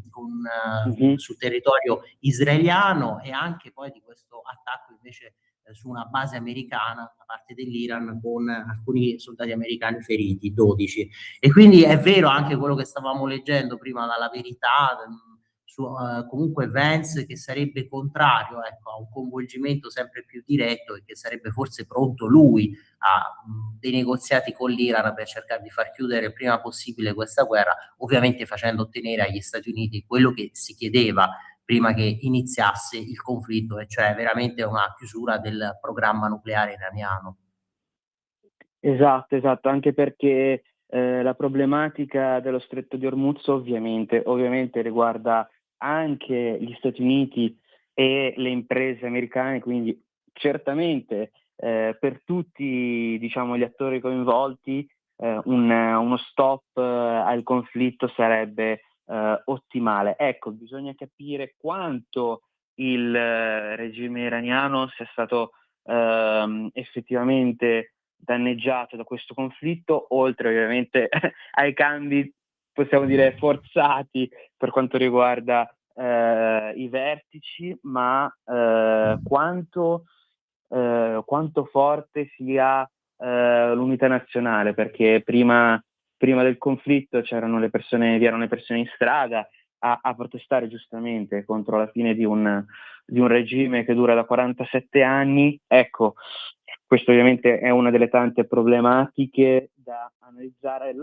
sul territorio israeliano, e anche poi di questo attacco invece su una base americana da parte dell'Iran, con alcuni soldati americani feriti, 12. E quindi è vero anche quello che stavamo leggendo prima dalla Verità, su comunque Vance che sarebbe contrario, ecco, a un coinvolgimento sempre più diretto, e che sarebbe forse pronto lui a dei negoziati con l'Iran per cercare di far chiudere il prima possibile questa guerra, ovviamente facendo ottenere agli Stati Uniti quello che si chiedeva prima che iniziasse il conflitto, e cioè veramente una chiusura del programma nucleare iraniano. Esatto, anche perché la problematica dello Stretto di Hormuz ovviamente riguarda anche gli Stati Uniti e le imprese americane, quindi certamente per tutti, diciamo, gli attori coinvolti uno stop al conflitto sarebbe ottimale. Ecco, bisogna capire quanto il regime iraniano sia stato effettivamente danneggiato da questo conflitto, oltre ovviamente ai cambi, possiamo dire, forzati per quanto riguarda i vertici, ma quanto forte sia l'unità nazionale, perché prima del conflitto vi erano le persone in strada a protestare giustamente contro la fine di un regime che dura da 47 anni. Ecco, questo ovviamente è una delle tante problematiche da analizzare.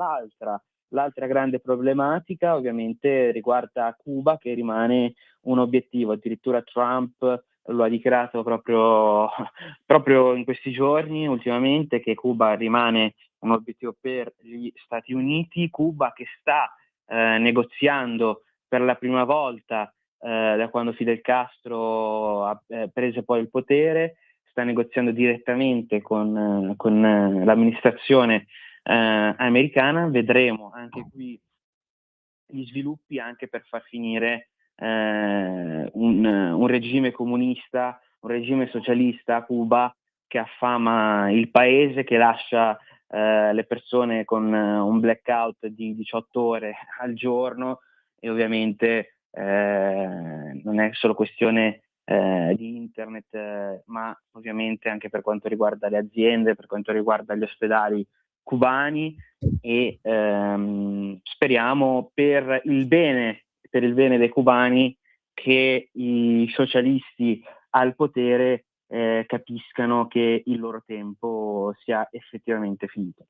L'altra grande problematica ovviamente riguarda Cuba, che rimane un obiettivo. Addirittura Trump lo ha dichiarato proprio in questi giorni, ultimamente, che Cuba rimane un obiettivo per gli Stati Uniti. Cuba che sta negoziando per la prima volta da quando Fidel Castro ha preso poi il potere, sta negoziando direttamente con l'amministrazione americana. Vedremo anche qui gli sviluppi anche per far finire un regime comunista, un regime socialista a Cuba che affama il paese, che lascia le persone con un blackout di 18 ore al giorno, e ovviamente non è solo questione di internet, ma ovviamente anche per quanto riguarda le aziende, per quanto riguarda gli ospedali cubani, e speriamo per il bene dei cubani che i socialisti al potere capiscano che il loro tempo sia effettivamente finito.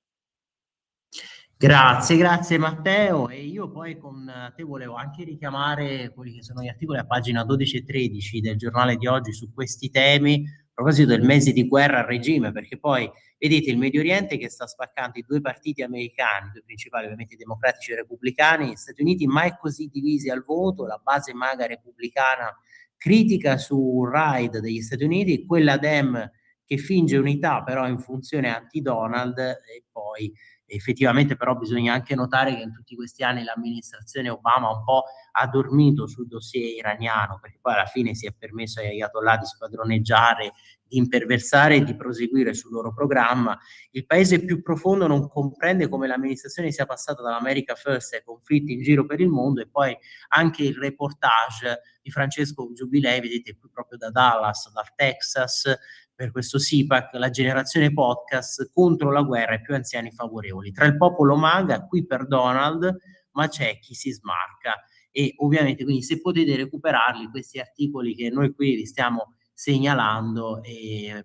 Grazie Matteo. E io poi con te volevo anche richiamare quelli che sono gli articoli a pagina 12 e 13 del giornale di oggi su questi temi, a proposito del mese di guerra al regime, perché poi vedete il Medio Oriente che sta spaccando i due partiti americani, i due principali ovviamente democratici e repubblicani, gli Stati Uniti mai così divisi al voto, la base MAGA repubblicana critica sul raid degli Stati Uniti, quella Dem che finge unità però in funzione anti-Donald, e poi effettivamente però bisogna anche notare che in tutti questi anni l'amministrazione Obama un po' ha dormito sul dossier iraniano, perché poi alla fine si è permesso agli Ayatollah di spadroneggiare, di imperversare e di proseguire sul loro programma. Il paese più profondo non comprende come l'amministrazione sia passata dall'America First ai conflitti in giro per il mondo, e poi anche il reportage di Francesco Giubilei, vedete qui proprio da Dallas, dal Texas, per questo SIPAC, la generazione podcast contro la guerra e più anziani favorevoli. Tra il popolo MAGA, qui per Donald, ma c'è chi si smarca. E ovviamente, quindi se potete recuperarli, questi articoli che noi qui vi stiamo segnalando,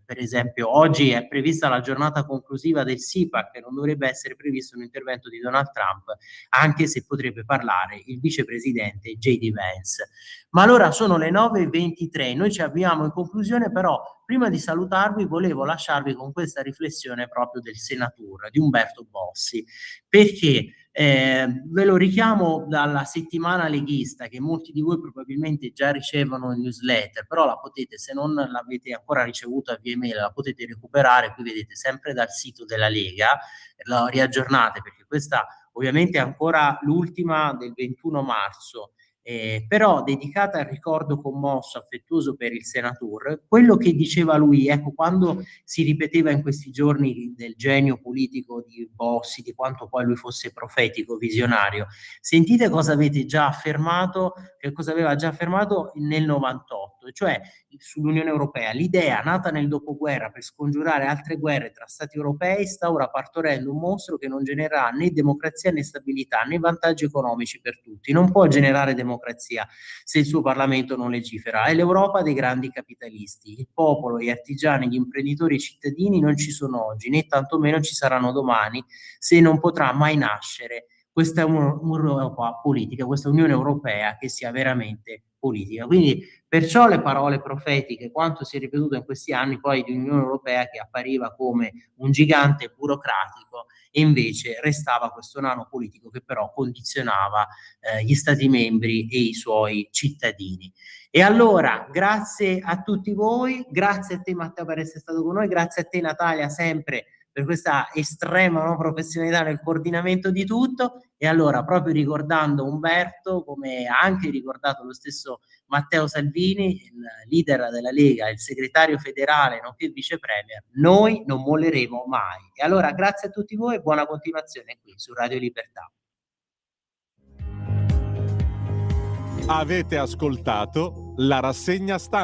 per esempio oggi è prevista la giornata conclusiva del SIPAC, non dovrebbe essere previsto un intervento di Donald Trump, anche se potrebbe parlare il vicepresidente J.D. Vance. Ma allora sono le 9:23, noi ci avviamo in conclusione, però prima di salutarvi volevo lasciarvi con questa riflessione proprio del senatore, di Umberto Bossi, perché ve lo richiamo dalla settimana leghista, che molti di voi probabilmente già ricevono in newsletter, però la potete, se non l'avete ancora ricevuta via email, la potete recuperare, qui vedete sempre dal sito della Lega, la riaggiornate, perché questa ovviamente è ancora l'ultima del 21 marzo, però dedicata al ricordo commosso, affettuoso per il senatore. Quello che diceva lui, ecco, quando si ripeteva in questi giorni del genio politico di Bossi, di quanto poi lui fosse profetico, visionario, sentite cosa avete già affermato, che cosa aveva già affermato nel 98, cioè sull'Unione Europea. L'idea nata nel dopoguerra per scongiurare altre guerre tra stati europei sta ora partorendo un mostro che non genererà né democrazia né stabilità né vantaggi economici per tutti. Non può generare democrazia se il suo Parlamento non legifera. È l'Europa dei grandi capitalisti. Il popolo, gli artigiani, gli imprenditori, i cittadini non ci sono oggi, né tantomeno ci saranno domani, se non potrà mai nascere questa Europa politica, questa Unione Europea che sia veramente politica. Quindi perciò le parole profetiche, quanto si è ripetuto in questi anni poi di Unione Europea che appariva come un gigante burocratico, e invece restava questo nano politico che però condizionava gli Stati membri e i suoi cittadini. E allora, grazie a tutti voi, grazie a te Matteo per essere stato con noi, grazie a te Natalia sempre per questa estrema professionalità nel coordinamento di tutto. E allora, proprio ricordando Umberto, come ha anche ricordato lo stesso Matteo Salvini, il leader della Lega, il segretario federale nonché vice premier, noi non molleremo mai. E allora grazie a tutti voi e buona continuazione qui su Radio Libertà. Avete ascoltato la rassegna stampa.